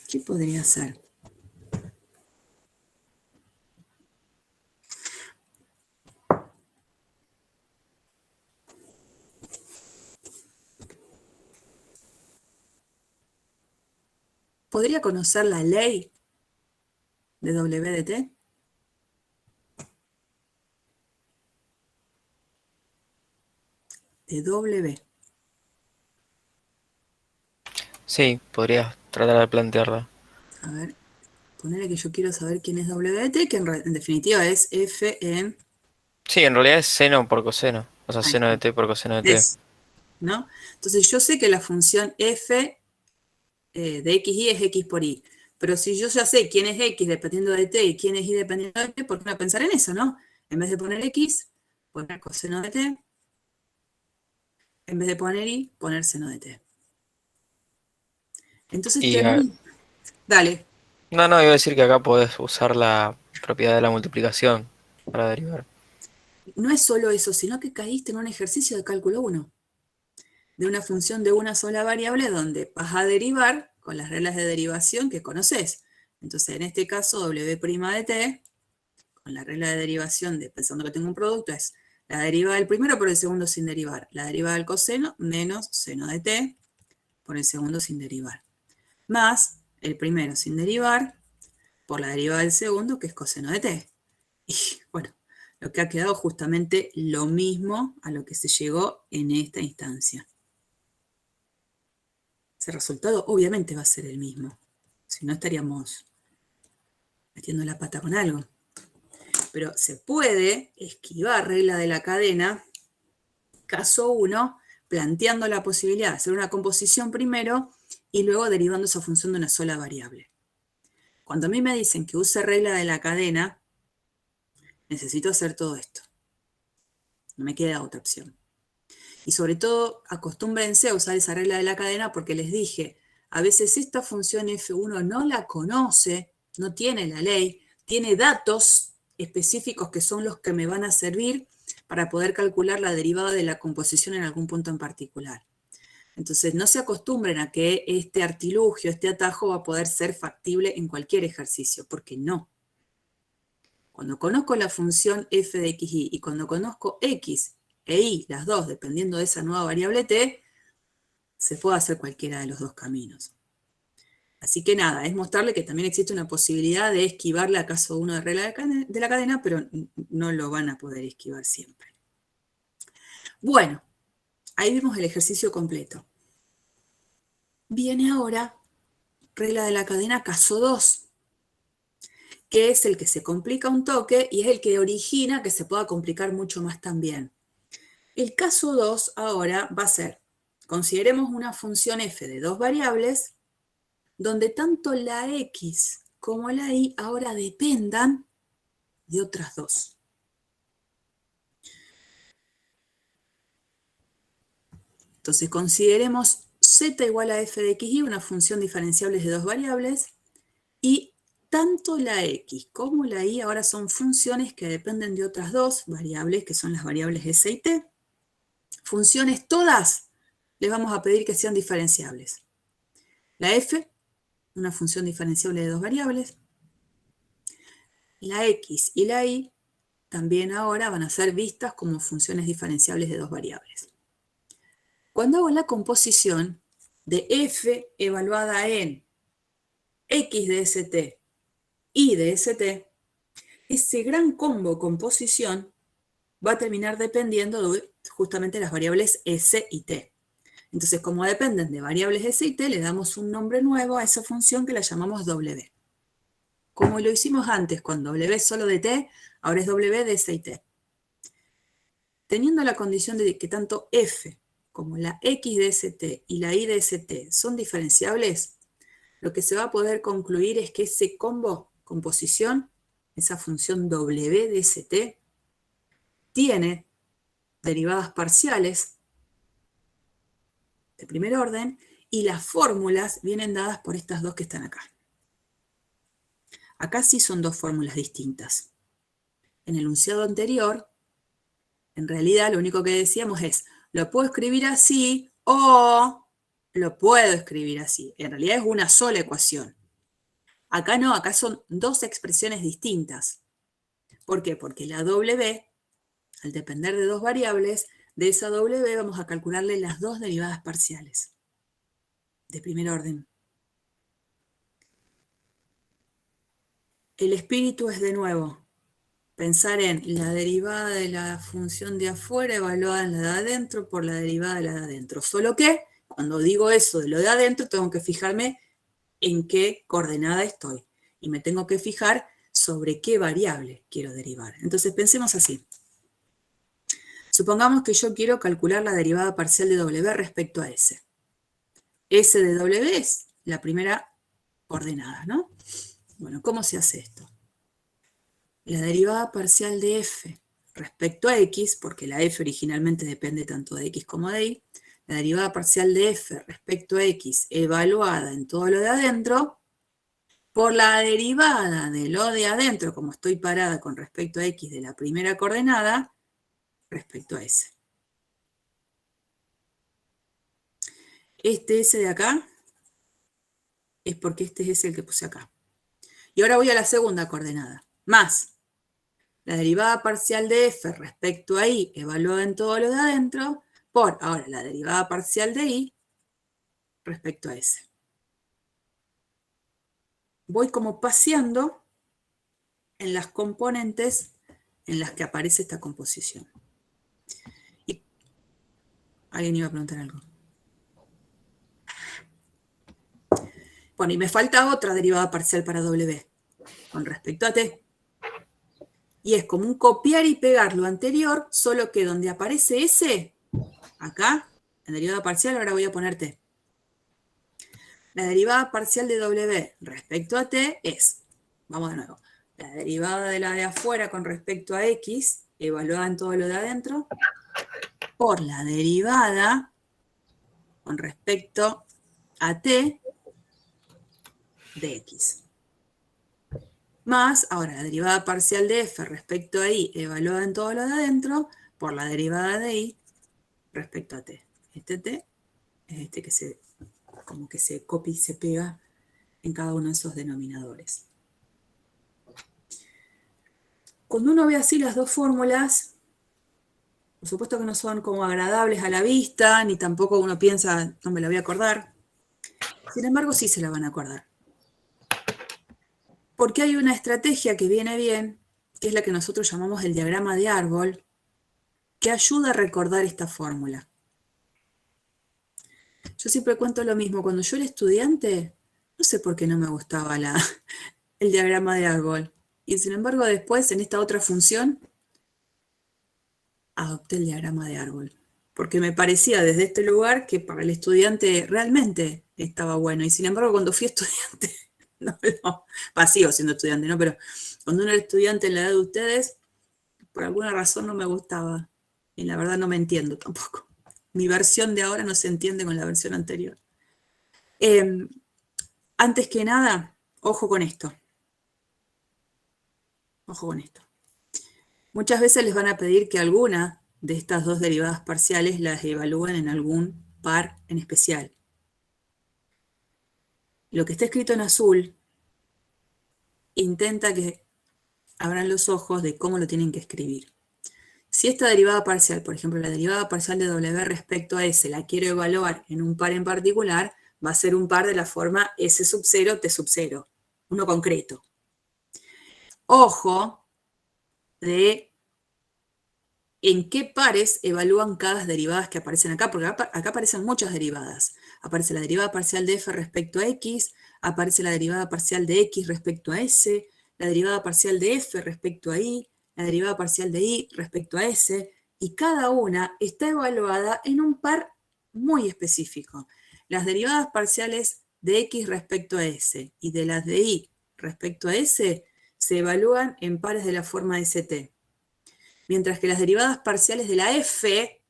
¿Qué podría ser? ¿Podría conocer la ley de W de t? De W. Sí, podrías tratar de plantearla. A ver, ponerle que yo quiero saber quién es W de t, que en definitiva es f en... Sí, en realidad es seno por coseno. O sea, Ahí seno de está. t por coseno de t. Es, ¿no? Entonces yo sé que la función f de x y es x por y. Pero si yo ya sé quién es x dependiendo de t y quién es y dependiendo de t, ¿por qué no pensar en eso, no? En vez de poner x, poner coseno de t. En vez de poner y, poner seno de t. Entonces Y tenemos... Dale. no, iba a decir que acá podés usar la propiedad de la multiplicación para derivar. No es solo eso, sino que caíste en un ejercicio de cálculo 1. De una función de una sola variable donde vas a derivar con las reglas de derivación que conoces. Entonces, en este caso, W' de t, con la regla de derivación de pensando que tengo un producto, es la derivada del primero por el segundo sin derivar. La derivada del coseno menos seno de t por el segundo sin derivar. Más el primero sin derivar por la derivada del segundo, que es coseno de t. Y bueno, lo que ha quedado justamente lo mismo a lo que se llegó en esta instancia. Ese resultado obviamente va a ser el mismo. Si no estaríamos metiendo la pata con algo. Pero se puede esquivar regla de la cadena, caso 1, planteando la posibilidad de hacer una composición primero y luego derivando esa función de una sola variable. Cuando a mí me dicen que use regla de la cadena, necesito hacer todo esto. No me queda otra opción. Y sobre todo, acostúmbrense a usar esa regla de la cadena porque les dije, a veces esta función f1 no la conoce, no tiene la ley, tiene datos específicos que son los que me van a servir para poder calcular la derivada de la composición en algún punto en particular. Entonces, no se acostumbren a que este artilugio, este atajo va a poder ser factible en cualquier ejercicio, porque no. Cuando conozco la función f de x y cuando conozco x e y, las dos, dependiendo de esa nueva variable t, se puede hacer cualquiera de los dos caminos. Así que nada, es mostrarle que también existe una posibilidad de esquivarle a caso 1 de regla de la cadena, pero no lo van a poder esquivar siempre. Bueno, ahí vimos el ejercicio completo. Viene ahora regla de la cadena caso 2, que es el que se complica un toque y es el que origina que se pueda complicar mucho más también. El caso 2 ahora va a ser, consideremos una función f de dos variables donde tanto la X como la Y ahora dependan de otras dos. Entonces consideremos z igual a f de x y una función diferenciable de dos variables, y tanto la x como la y ahora son funciones que dependen de otras dos variables, que son las variables s y t. Funciones todas les vamos a pedir que sean diferenciables. La f, una función diferenciable de dos variables. La x y la y también ahora van a ser vistas como funciones diferenciables de dos variables. Cuando hago la composición de f evaluada en x de st y de st, ese gran combo composición va a terminar dependiendo de justamente las variables s y t. Entonces, como dependen de variables s y t, le damos un nombre nuevo a esa función que la llamamos w. Como lo hicimos antes con w solo de t, ahora es w de s y t. Teniendo la condición de que tanto f como la x de st y la y de st son diferenciables, lo que se va a poder concluir es que ese combo, composición, esa función w de st, tiene derivadas parciales de primer orden y las fórmulas vienen dadas por estas dos que están acá. Acá sí son dos fórmulas distintas. En el enunciado anterior, en realidad lo único que decíamos es, lo puedo escribir así o lo puedo escribir así. En realidad es una sola ecuación. Acá no, acá son dos expresiones distintas. ¿Por qué? Porque la w, al depender de dos variables, de esa w vamos a calcularle las dos derivadas parciales de primer orden. El espíritu es de nuevo pensar en la derivada de la función de afuera evaluada en la de adentro por la derivada de la de adentro. Solo que cuando digo eso de lo de adentro tengo que fijarme en qué coordenada estoy. Y me tengo que fijar sobre qué variable quiero derivar. Entonces pensemos así. Supongamos que yo quiero calcular la derivada parcial de w respecto a s. S de w es la primera coordenada, ¿no? Bueno, ¿cómo se hace esto? La derivada parcial de f respecto a x, porque la f originalmente depende tanto de x como de y, la derivada parcial de f respecto a x evaluada en todo lo de adentro, por la derivada de lo de adentro, como estoy parada con respecto a x de la primera coordenada, respecto a s. Este s de acá es porque este es el que puse acá. Y ahora voy a la segunda coordenada, más la derivada parcial de f respecto a y evaluada en todo lo de adentro, por ahora la derivada parcial de y respecto a s. Voy como paseando en las componentes en las que aparece esta composición. Y alguien iba a preguntar algo. Bueno, y me falta otra derivada parcial para w con respecto a t. Y es como un copiar y pegar lo anterior, solo que donde aparece S, acá, en derivada parcial, ahora voy a poner t. La derivada parcial de w respecto a t es, vamos de nuevo, la derivada de la de afuera con respecto a x, evaluada en todo lo de adentro, por la derivada con respecto a t de x. Más, ahora, la derivada parcial de f respecto a y evaluada en todo lo de adentro por la derivada de y respecto a t. Este t es este que como que se copia y se pega en cada uno de esos denominadores. Cuando uno ve así las dos fórmulas, por supuesto que no son como agradables a la vista, ni tampoco uno piensa, no me la voy a acordar. Sin embargo, sí se la van a acordar. Porque hay una estrategia que viene bien, que es la que nosotros llamamos el diagrama de árbol, que ayuda a recordar esta fórmula. Yo siempre cuento lo mismo, cuando yo era estudiante, no sé por qué no me gustaba el diagrama de árbol. Y sin embargo después, en esta otra función, adopté el diagrama de árbol. porque me parecía desde este lugar que para el estudiante realmente estaba bueno. Y sin embargo, cuando fui estudiante, sigo siendo estudiante, ¿no? Pero cuando uno era estudiante en la edad de ustedes, por alguna razón no me gustaba. Y la verdad no me entiendo tampoco. Mi versión de ahora no se entiende con la versión anterior. Antes que nada, ojo con esto. Ojo con esto. Muchas veces les van a pedir que alguna de estas dos derivadas parciales las evalúen en algún par en especial. Lo que está escrito en azul intenta que abran los ojos de cómo lo tienen que escribir. Si esta derivada parcial, por ejemplo, la derivada parcial de W respecto a S, la quiero evaluar en un par en particular, va a ser un par de la forma S sub 0, T sub 0, uno concreto. Ojo de en qué pares evalúan cada derivadas que aparecen acá, porque acá aparecen muchas derivadas. Aparece la derivada parcial de f respecto a x, aparece la derivada parcial de x respecto a s, la derivada parcial de f respecto a y, la derivada parcial de y respecto a s, y cada una está evaluada en un par muy específico. Las derivadas parciales de x respecto a s y de las de y respecto a s se evalúan en pares de la forma st. Mientras que las derivadas parciales de la f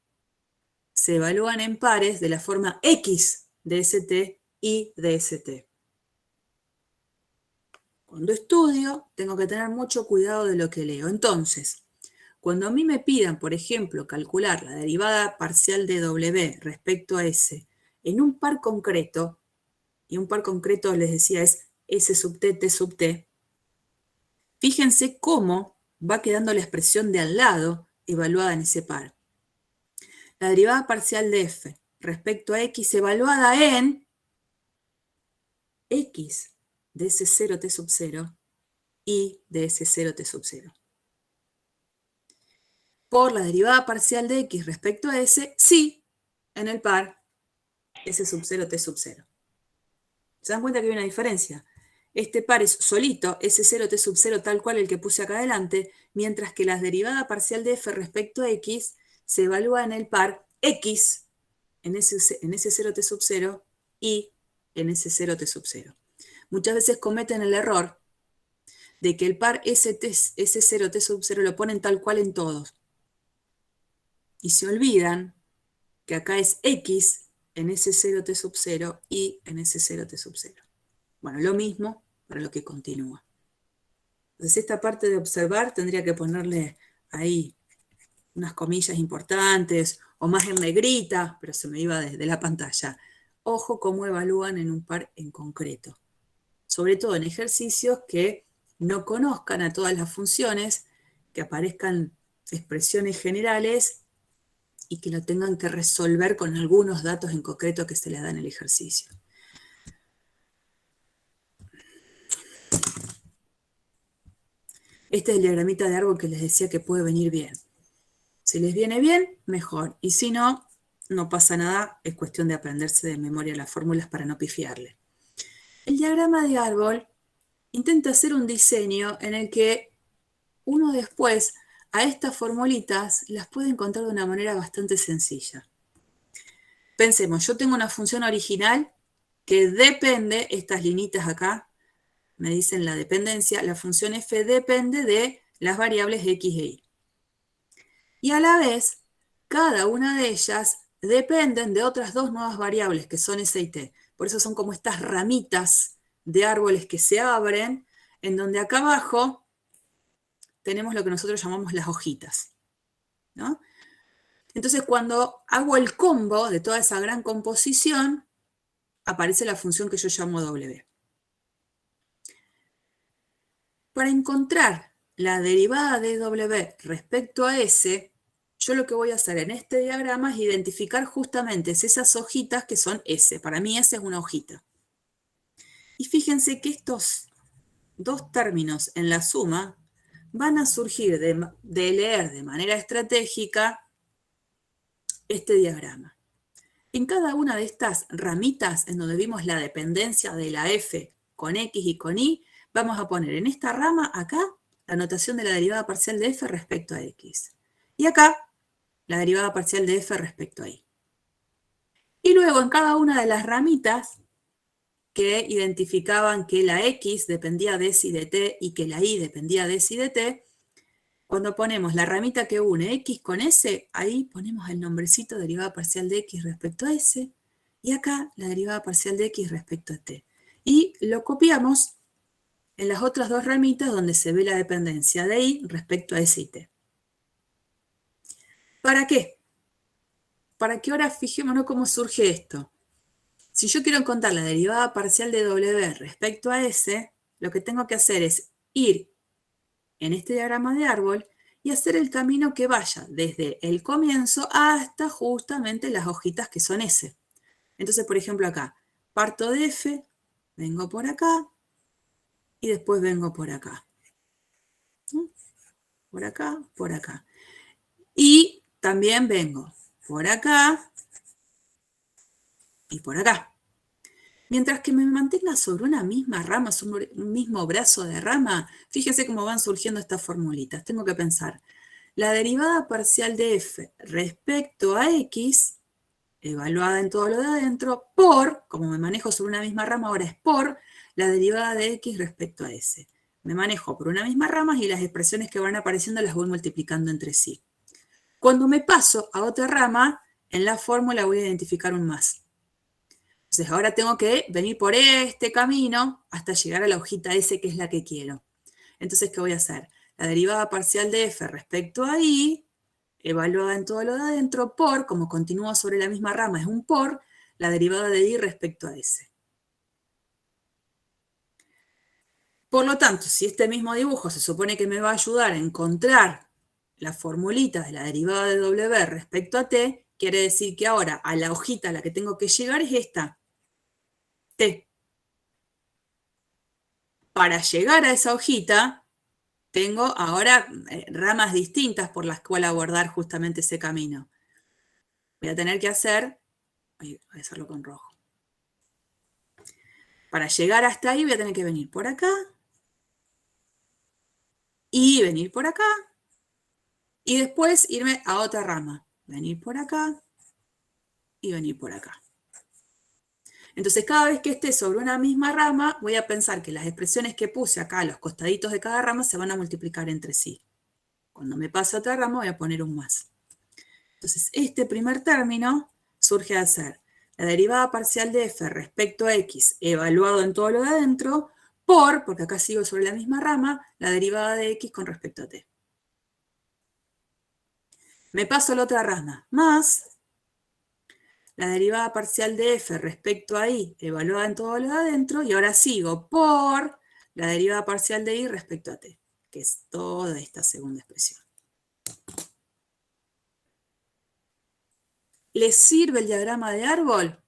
se evalúan en pares de la forma x de st y de st. Cuando estudio, tengo que tener mucho cuidado de lo que leo. Entonces, cuando a mí me pidan, por ejemplo, calcular la derivada parcial de w respecto a s en un par concreto, y un par concreto les decía es s sub t, t sub t, fíjense cómo va quedando la expresión de al lado evaluada en ese par. La derivada parcial de f respecto a x evaluada en x de S0 t sub 0 y de S0 t sub 0. Por la derivada parcial de x respecto a s, sí, en el par S sub 0 t sub 0. ¿Se dan cuenta que hay una diferencia? Este par es solito, S0 t sub 0 tal cual el que puse acá adelante, mientras que la derivada parcial de f respecto a x se evalúa en el par x en S0 t sub 0 y en S0 t sub 0. Muchas veces cometen el error de que el par S0 t sub 0 lo ponen tal cual en todos. Y se olvidan que acá es x en S0 t sub 0 y en S0 t sub 0. Bueno, lo mismo para lo que continúa. Entonces esta parte de observar tendría que ponerle ahí unas comillas importantes o más en negrita, pero se me iba desde la pantalla. Ojo cómo evalúan en un par en concreto. Sobre todo en ejercicios que no conozcan a todas las funciones, que aparezcan expresiones generales y que lo tengan que resolver con algunos datos en concreto que se les da en el ejercicio. Este es el diagramita de árbol que les decía que puede venir bien. Si les viene bien, mejor. Y si no, no pasa nada. Es cuestión de aprenderse de memoria las fórmulas para no pifiarle. El diagrama de árbol intenta hacer un diseño en el que uno después a estas formulitas las puede encontrar de una manera bastante sencilla. Pensemos, yo tengo una función original que depende, estas linitas acá, me dicen la dependencia, la función f depende de las variables x e y. Y a la vez, cada una de ellas dependen de otras dos nuevas variables, que son s y t. Por eso son como estas ramitas de árboles que se abren, en donde acá abajo tenemos lo que nosotros llamamos las hojitas, ¿no? Entonces, cuando hago el combo de toda esa gran composición, aparece la función que yo llamo w. Para encontrar la derivada de w respecto a s, yo lo que voy a hacer en este diagrama es identificar justamente esas hojitas que son s. Para mí s es una hojita. Y fíjense que estos dos términos en la suma van a surgir de leer de manera estratégica este diagrama. En cada una de estas ramitas en donde vimos la dependencia de la f con x y con y, vamos a poner en esta rama acá la notación de la derivada parcial de f respecto a x. Y acá la derivada parcial de f respecto a y. Y luego en cada una de las ramitas que identificaban que la x dependía de s y de t y que la y dependía de s y de t, cuando ponemos la ramita que une x con s, ahí ponemos el nombrecito derivada parcial de x respecto a s, y acá la derivada parcial de x respecto a t. Y lo copiamos en las otras dos ramitas donde se ve la dependencia de y respecto a s y t. ¿Para qué? Para que ahora fijémonos cómo surge esto. Si yo quiero encontrar la derivada parcial de w respecto a s, lo que tengo que hacer es ir en este diagrama de árbol y hacer el camino que vaya desde el comienzo hasta justamente las hojitas que son s. Entonces, por ejemplo, acá, parto de f, vengo por acá y después vengo por acá. ¿No? Por acá, por acá. Y también vengo por acá y por acá. Mientras que me mantenga sobre una misma rama, sobre un mismo brazo de rama, fíjese cómo van surgiendo estas formulitas. Tengo que pensar, la derivada parcial de f respecto a x, evaluada en todo lo de adentro, por, como me manejo sobre una misma rama, ahora es por la derivada de x respecto a s. Me manejo por una misma rama y las expresiones que van apareciendo las voy multiplicando entre sí. Cuando me paso a otra rama, en la fórmula voy a identificar un más. Entonces ahora tengo que venir por este camino hasta llegar a la hojita S, que es la que quiero. Entonces, ¿qué voy a hacer? La derivada parcial de f respecto a y, evaluada en todo lo de adentro, por, como continúo sobre la misma rama, es un por, la derivada de y respecto a s. Por lo tanto, si este mismo dibujo se supone que me va a ayudar a encontrar las formulitas de la derivada de w respecto a t, quiere decir que ahora a la hojita a la que tengo que llegar es esta, t. Para llegar a esa hojita, tengo ahora ramas distintas por las cuales abordar justamente ese camino. Voy a tener que hacer, voy a hacerlo con rojo. Para llegar hasta ahí voy a tener que venir por acá, y venir por acá, y después irme a otra rama. Venir por acá, y venir por acá. Entonces, cada vez que esté sobre una misma rama, voy a pensar que las expresiones que puse acá a los costaditos de cada rama se van a multiplicar entre sí. Cuando me pase a otra rama, voy a poner un más. Entonces, este primer término surge a ser la derivada parcial de f respecto a x, evaluado en todo lo de adentro, por, porque acá sigo sobre la misma rama, la derivada de x con respecto a t. Me paso a la otra rama, más la derivada parcial de f respecto a y, evaluada en todo lo de adentro, y ahora sigo por la derivada parcial de y respecto a t, que es toda esta segunda expresión. ¿Les sirve el diagrama de árbol?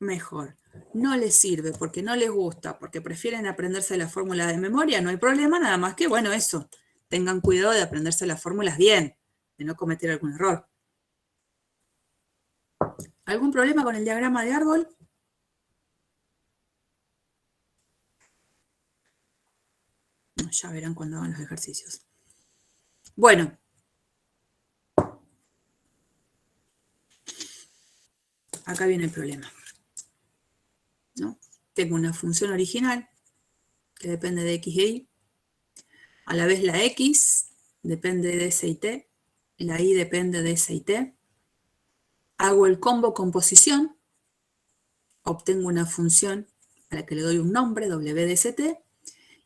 Mejor. No les sirve porque no les gusta, porque prefieren aprenderse la fórmula de memoria, no hay problema, nada más que, bueno, eso, tengan cuidado de aprenderse las fórmulas bien, de no cometer algún error. ¿Algún problema con el diagrama de árbol? No, ya verán cuando hagan los ejercicios. Bueno. Acá viene el problema. ¿No? Tengo una función original que depende de x e y. A la vez la x depende de s y t. La y depende de s y t. Hago el combo composición. Obtengo una función a la que le doy un nombre, w de st,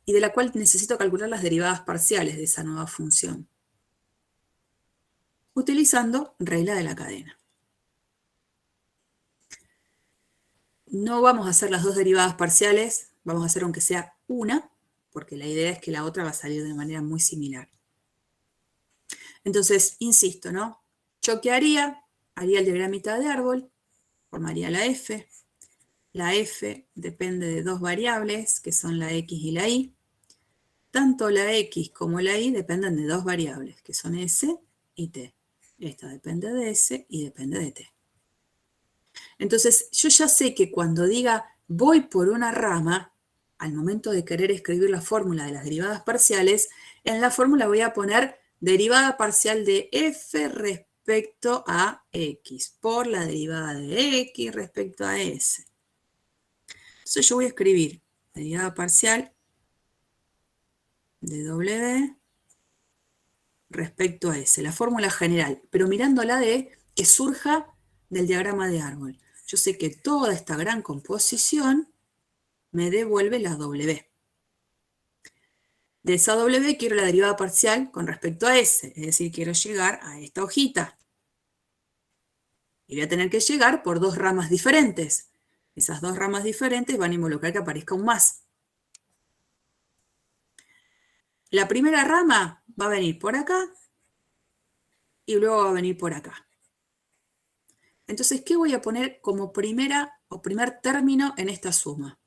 y de la cual necesito calcular las derivadas parciales de esa nueva función, utilizando regla de la cadena. No vamos a hacer las dos derivadas parciales, vamos a hacer aunque sea una, porque la idea es que la otra va a salir de manera muy similar. Entonces, insisto, ¿no? ¿Yo qué haría? Haría el diagramita de árbol, formaría la f. La f depende de dos variables, que son la x y la y. Tanto la x como la y dependen de dos variables, que son s y t. Esta depende de s y depende de t. Entonces, yo ya sé que cuando diga voy por una rama, al momento de querer escribir la fórmula de las derivadas parciales, en la fórmula voy a poner derivada parcial de f respecto respecto a x, por la derivada de x respecto a s. Entonces yo voy a escribir derivada parcial de w respecto a s, la fórmula general, pero mirándola de que surja del diagrama de árbol. Yo sé que toda esta gran composición me devuelve la w. De esa w quiero la derivada parcial con respecto a s, es decir, quiero llegar a esta hojita. Y voy a tener que llegar por dos ramas diferentes. Esas dos ramas diferentes van a involucrar que aparezca un más. La primera rama va a venir por acá y luego va a venir por acá. Entonces, ¿qué voy a poner como primera o primer término en esta suma?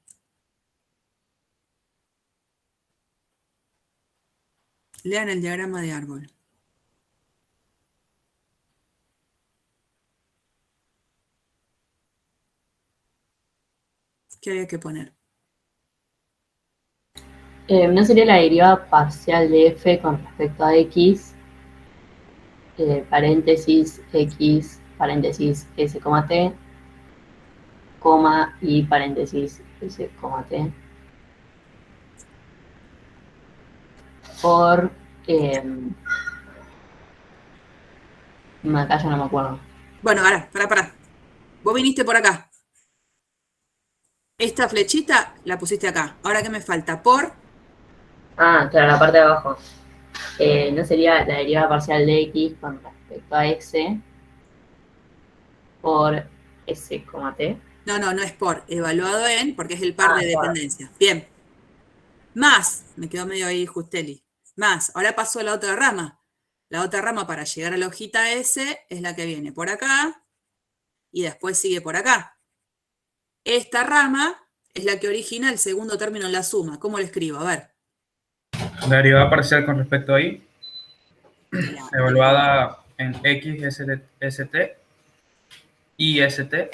Lean el diagrama de árbol. ¿Qué había que poner? ¿No sería la derivada parcial de f con respecto a x, paréntesis x, paréntesis s, t, coma y paréntesis s, t, por... acá ya no me acuerdo. Bueno, ahora, pará. Vos viniste por acá. Esta flechita la pusiste acá. Ahora, ¿qué me falta? Por... Ah, claro, la parte de abajo. ¿No sería la derivada parcial de x con respecto a x por s, t? No es por. Evaluado en, porque es el par de dependencia. Bien. Más. Me quedó medio ahí Justelli. Más. Ahora pasó a la otra rama. La otra rama para llegar a la hojita S es la que viene por acá y después sigue por acá. Esta rama es la que origina el segundo término en la suma. ¿Cómo lo escribo? A ver. La derivada parcial con respecto a y, evaluada en x, st y st.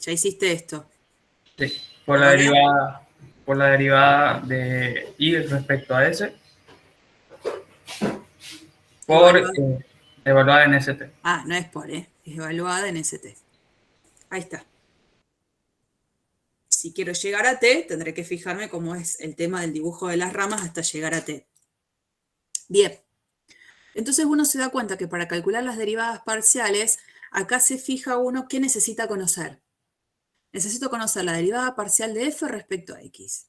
Ya hiciste esto. Sí, por la derivada de y respecto a s, por evaluada en st. Ah, no es por, es evaluada en st. Ahí está. Si quiero llegar a t, tendré que fijarme cómo es el tema del dibujo de las ramas hasta llegar a t. Bien. Entonces uno se da cuenta que para calcular las derivadas parciales, acá se fija uno qué necesita conocer. Necesito conocer la derivada parcial de f respecto a x.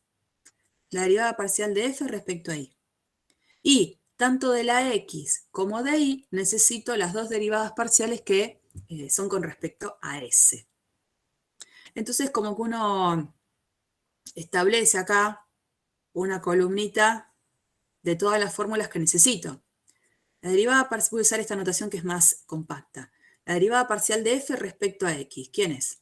La derivada parcial de f respecto a y. Y tanto de la x como de y necesito las dos derivadas parciales que son con respecto a s. Entonces como que uno establece acá una columnita de todas las fórmulas que necesito. La derivada parcial, voy a usar esta notación que es más compacta. La derivada parcial de f respecto a x, ¿quién es?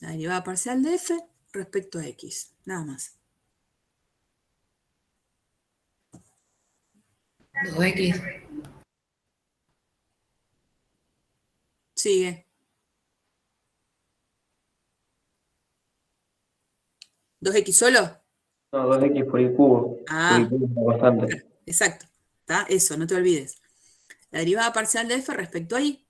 La derivada parcial de f respecto a x, nada más. 2x. Sigue. 2x solo. No, 2x por y cubo. Ah, Por y cubo es bastante. exacto. ¿Está? Eso, no te olvides. La derivada parcial de f respecto a y.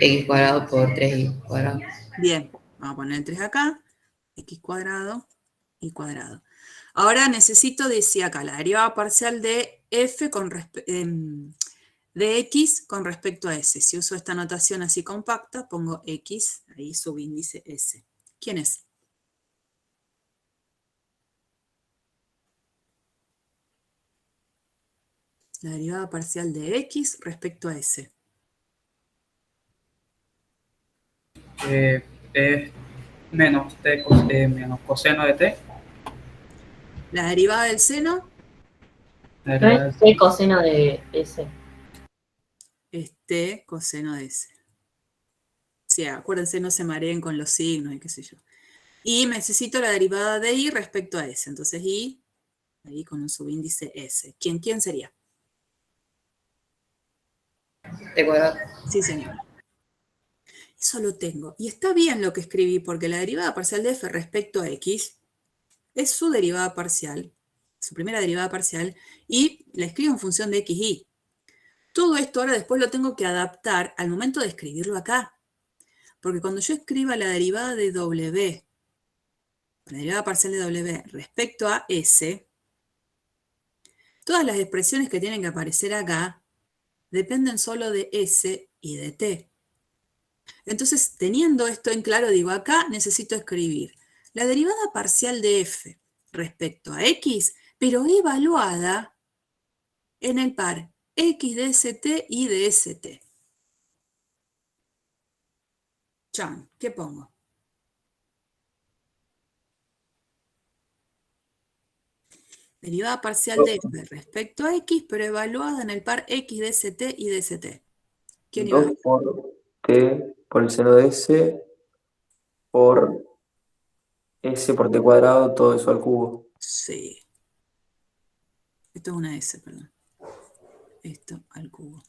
X cuadrado por 3x cuadrado. Bien, vamos a poner el 3 acá. X cuadrado y cuadrado. Ahora necesito decir acá la derivada parcial de f de x con respecto a s. Si uso esta notación así compacta, pongo x, ahí subíndice s. ¿Quién es? La derivada parcial de x respecto a s. Es menos menos coseno de t. La derivada del seno La ¿No derivada es t coseno de s? es t coseno de s. Sí, acuérdense, no se mareen con los signos y qué sé yo. Y necesito la derivada de y respecto a s. Entonces y, ahí con un subíndice s. ¿Quién sería? T cuadrado. Sí, señor. Eso lo tengo. Y está bien lo que escribí, porque la derivada parcial de f respecto a x es su derivada parcial, su primera derivada parcial, y la escribo en función de x, y. Todo esto ahora después lo tengo que adaptar al momento de escribirlo acá. Porque cuando yo escriba la derivada de w, la derivada parcial de w respecto a s, todas las expresiones que tienen que aparecer acá dependen solo de s y de t. Entonces, teniendo esto en claro, digo, acá necesito escribir la derivada parcial de f respecto a x, pero evaluada en el par x de st y de st. Chan, ¿qué pongo? Derivada parcial de f respecto a x, pero evaluada en el par x de st y de st. ¿Quién iba a 2 por t por el seno de s por s por t cuadrado, todo eso al cubo. Sí. Esto es una s, perdón. Esto al cubo.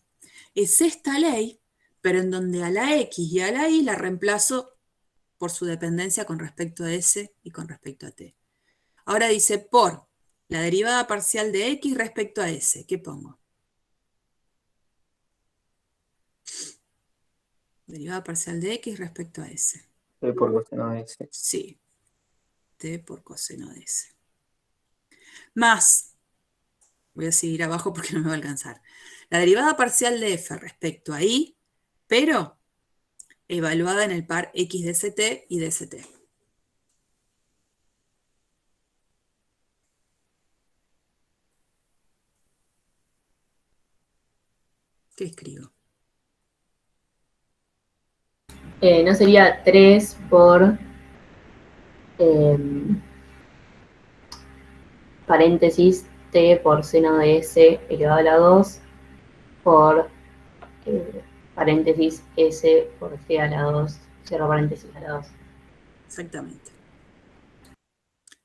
Es esta ley, pero en donde a la x y a la y la reemplazo por su dependencia con respecto a s y con respecto a t. Ahora dice por la derivada parcial de x respecto a s. ¿Qué pongo? Derivada parcial de x respecto a s. T por coseno de s. Sí. T por coseno de s. Más, voy a seguir abajo porque no me va a alcanzar. La derivada parcial de f respecto a y, pero evaluada en el par x de st y de st. ¿Qué escribo? No sería 3 por paréntesis t por seno de s elevado a la 2 por paréntesis s por t a la 2, cierro paréntesis a la 2. Exactamente.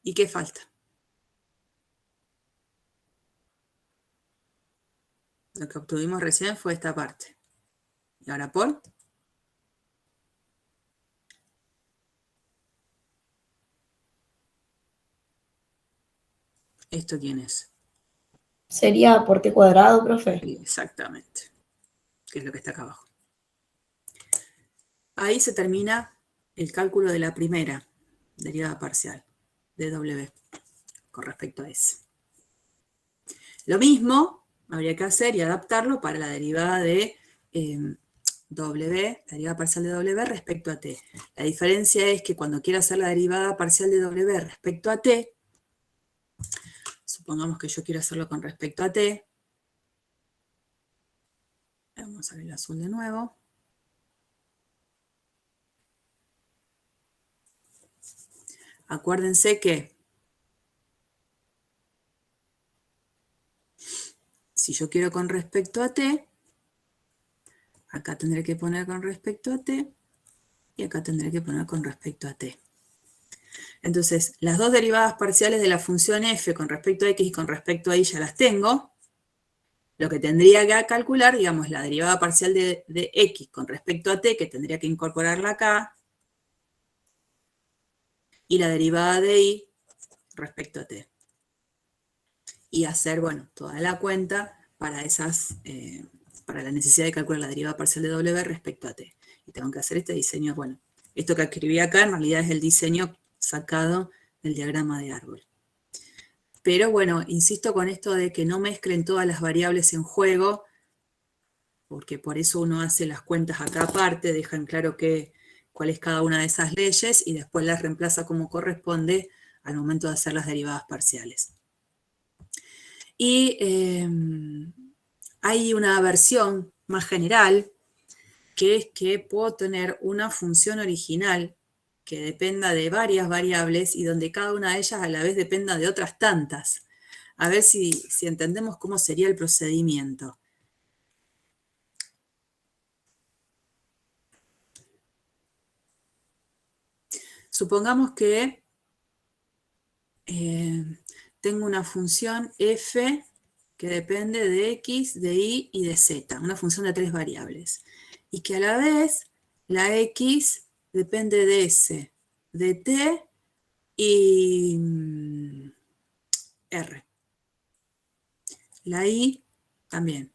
¿Y qué falta? Lo que obtuvimos recién fue esta parte. ¿Y ahora por? ¿Esto quién es? Sería por t cuadrado, profe. Exactamente. Que es lo que está acá abajo. Ahí se termina el cálculo de la primera derivada parcial de w con respecto a s. Lo mismo habría que hacer y adaptarlo para la derivada de w, la derivada parcial de w respecto a t. La diferencia es que cuando quiero hacer la derivada parcial de w respecto a t, supongamos que yo quiero hacerlo con respecto a t, vamos a ver el azul de nuevo. Acuérdense que si yo quiero con respecto a t, acá tendré que poner con respecto a t, y acá tendré que poner con respecto a t. Entonces, las dos derivadas parciales de la función f con respecto a x y con respecto a y ya las tengo. Lo que tendría que calcular, digamos, la derivada parcial de x con respecto a t, que tendría que incorporarla acá, y la derivada de y respecto a t. Y hacer, bueno, toda la cuenta para para la necesidad de calcular la derivada parcial de w respecto a t. Y tengo que hacer este diseño, bueno, esto que escribí acá en realidad es el diseño sacado del diagrama de árbol. Pero bueno, insisto con esto de que no mezclen todas las variables en juego, porque por eso uno hace las cuentas acá aparte, dejan claro cuál es cada una de esas leyes y después las reemplaza como corresponde al momento de hacer las derivadas parciales. Y hay una versión más general, que es que puedo tener una función original que dependa de varias variables y donde cada una de ellas a la vez dependa de otras tantas. A ver si entendemos cómo sería el procedimiento. Supongamos que tengo una función f que depende de X, de Y y de Z, una función de 3 variables. Y que a la vez la X depende de S, de T y R. La Y también.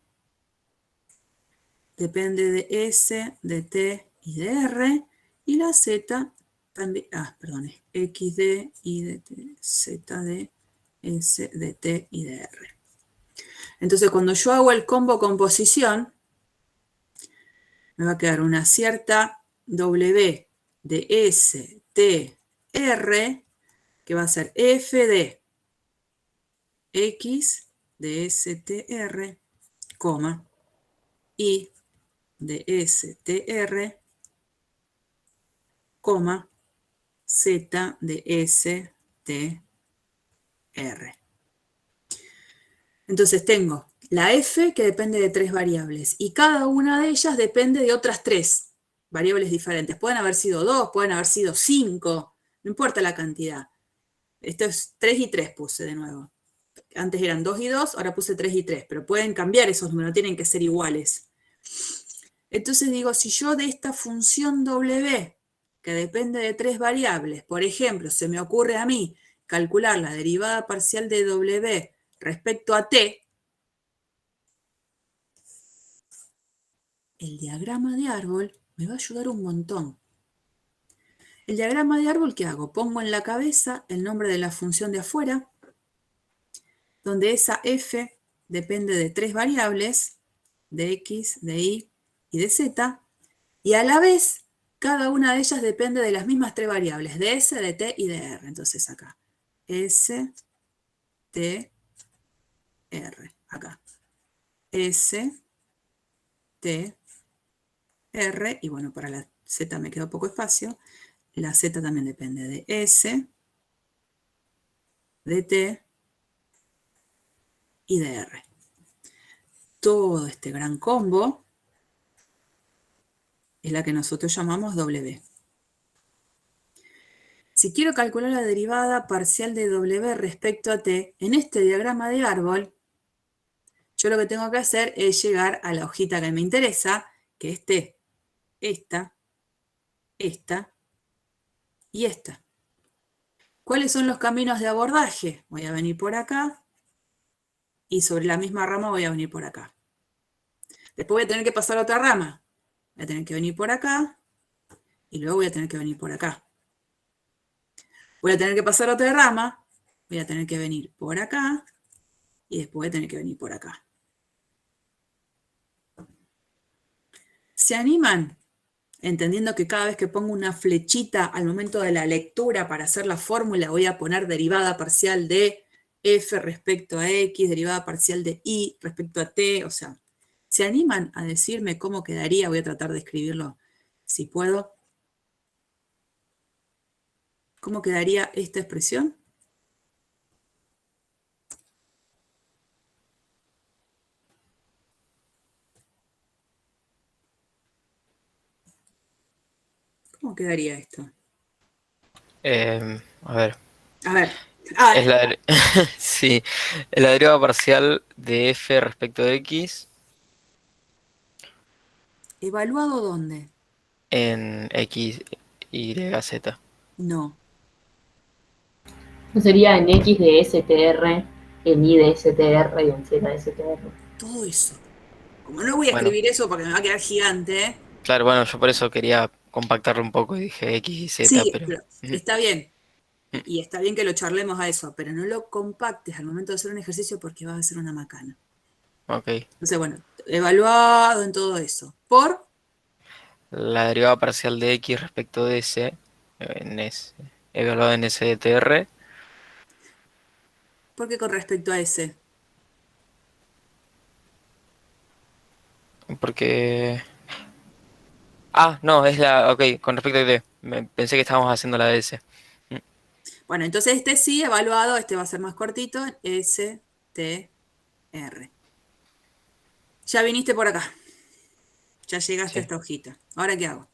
Depende de S, de T y de R. Y la Z también, es X, D, Y, de T, Z, D, S, de T y de R. Entonces, cuando yo hago el combo composición, me va a quedar una cierta W de S, T, R, que va a ser F de X de S, T, R, coma, Y de S, T, R, coma, Z de S, T, R. Entonces tengo la F que depende de 3 variables y cada una de ellas depende de otras 3 variables diferentes. Pueden haber sido 2, pueden haber sido 5, no importa la cantidad. Esto es 3 y 3 puse de nuevo. Antes eran 2 y 2, ahora puse 3 y 3, pero pueden cambiar esos números, no tienen que ser iguales. Entonces digo, si yo de esta función W, que depende de 3 variables, por ejemplo, se me ocurre a mí calcular la derivada parcial de W respecto a T, el diagrama de árbol me va a ayudar un montón. El diagrama de árbol, ¿qué hago? Pongo en la cabeza el nombre de la función de afuera, donde esa F depende de 3 variables, de X, de Y y de Z, y a la vez cada una de ellas depende de las mismas 3 variables, de S, de T y de R. Entonces acá, S, T, R, acá. S, T, R, y bueno, para la Z me quedó poco espacio. La Z también depende de S, de T y de R. Todo este gran combo es la que nosotros llamamos W. Si quiero calcular la derivada parcial de W respecto a T, en este diagrama de árbol, yo lo que tengo que hacer es llegar a la hojita que me interesa, que es T. Esta y esta. ¿Cuáles son los caminos de abordaje? Voy a venir por acá y sobre la misma rama voy a venir por acá. Después voy a tener que pasar a otra rama. Voy a tener que venir por acá y luego voy a tener que venir por acá. Voy a tener que pasar a otra rama, voy a tener que venir por acá y después voy a tener que venir por acá. ¿Se animan? Entendiendo que cada vez que pongo una flechita al momento de la lectura para hacer la fórmula voy a poner derivada parcial de F respecto a X, derivada parcial de Y respecto a T, o sea, ¿se animan a decirme cómo quedaría? Voy a tratar de escribirlo si puedo. ¿Cómo quedaría esta expresión? ¿Cómo quedaría esto? A ver. A ver. Es la, sí, es la derivada parcial de F respecto de X ¿Evaluado dónde? en X, Y, Z. No. No sería en X de STR, en Y de STR y en Z de STR. Todo eso. Como no voy a Bueno. escribir eso porque me va a quedar gigante, ¿eh? Claro, bueno, yo por eso quería compactarlo un poco y dije X y Z, Sí, pero... pero está bien. Y está bien que lo charlemos a eso, pero no lo compactes al momento de hacer un ejercicio porque vas a hacer una macana. Ok. Entonces, bueno, evaluado en todo eso. Por La derivada parcial de X respecto de S, evaluada en S de TR, ¿Por qué con respecto a ese? porque... Ah, no, es la... Ok, con respecto a T. Pensé que estábamos haciendo la de S. Bueno, entonces este sí, evaluado, este va a ser más cortito, S, T, R. Ya viniste por acá. Ya llegaste Sí. a esta hojita. ¿Ahora qué hago?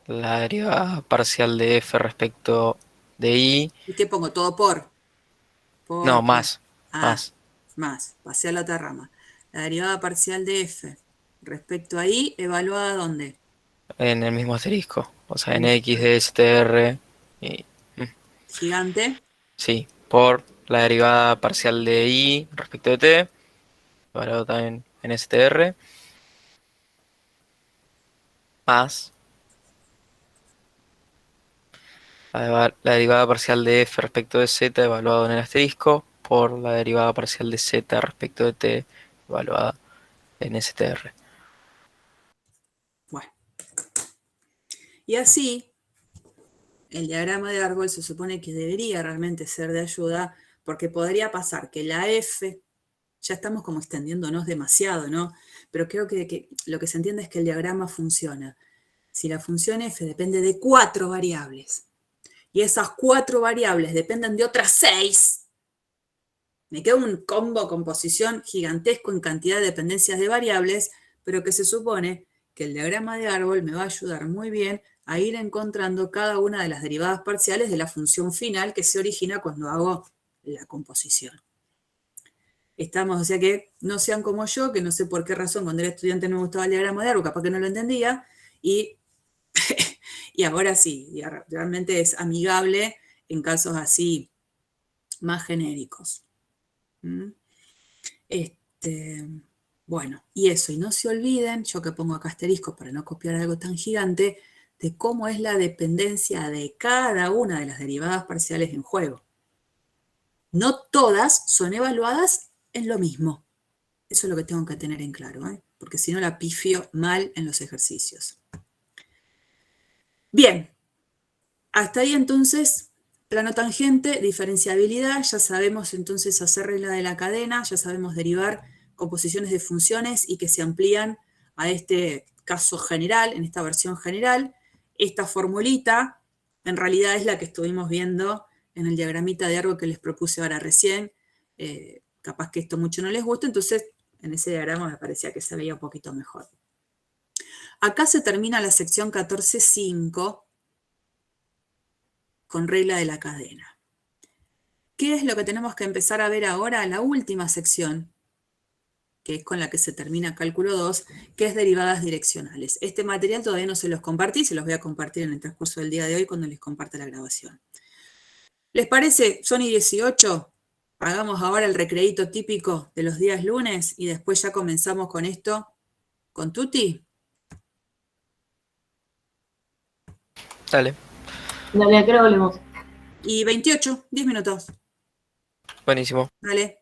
La derivada parcial de F respecto de Y... ¿Y qué pongo? ¿Todo por? No, Por. más. Ah, Más. más, pasé a la otra rama. La derivada parcial de f respecto a y, ¿evaluada dónde? En el mismo asterisco. O sea, en x de str. Y, Gigante. sí, por la derivada parcial de y respecto de t, evaluado también en str, más la derivada parcial de f respecto de z, evaluado en el asterisco, por la derivada parcial de z respecto de t, evaluada en str. Bueno. Y así, el diagrama de árbol se supone que debería realmente ser de ayuda, porque podría pasar que la f, ya estamos como extendiéndonos demasiado, ¿no? Pero creo que lo que se entiende es que el diagrama funciona. Si la función f depende de 4 variables, y esas 4 variables dependen de otras 6, me queda un combo composición gigantesco en cantidad de dependencias de variables, pero que se supone que el diagrama de árbol me va a ayudar muy bien a ir encontrando cada una de las derivadas parciales de la función final que se origina cuando hago la composición. Estamos, o sea que no sean como yo, que no sé por qué razón cuando era estudiante no me gustaba el diagrama de árbol, capaz que no lo entendía, y ahora sí, y realmente es amigable en casos así más genéricos. Bueno, y eso, y no se olviden, yo que pongo acá asterisco para no copiar algo tan gigante, de cómo es la dependencia de cada una de las derivadas parciales en juego. No todas son evaluadas en lo mismo. Eso es lo que tengo que tener en claro, porque si no la pifio mal en los ejercicios. Bien, hasta ahí entonces, plano tangente, diferenciabilidad, ya sabemos entonces hacer regla de la cadena, ya sabemos derivar composiciones de funciones y que se amplían a este caso general, en esta versión general. Esta formulita en realidad es la que estuvimos viendo en el diagramita de árbol que les propuse ahora recién. Capaz que esto mucho no les gusta, entonces en ese diagrama me parecía que se veía un poquito mejor. Acá se termina la sección 14.5 con regla de la cadena. ¿Qué es lo que tenemos que empezar a ver ahora? La última sección, que es con la que se termina cálculo 2, que es derivadas direccionales. Este material todavía no se los compartí, se los voy a compartir en el transcurso del día de hoy cuando les comparta la grabación. ¿Les parece? Son y 18. Hagamos ahora el recreíto típico de los días lunes y después ya comenzamos con esto, con Tuti. Dale, Dale, ¿a qué hora volvemos? Y 28, 10 minutos. buenísimo. Dale.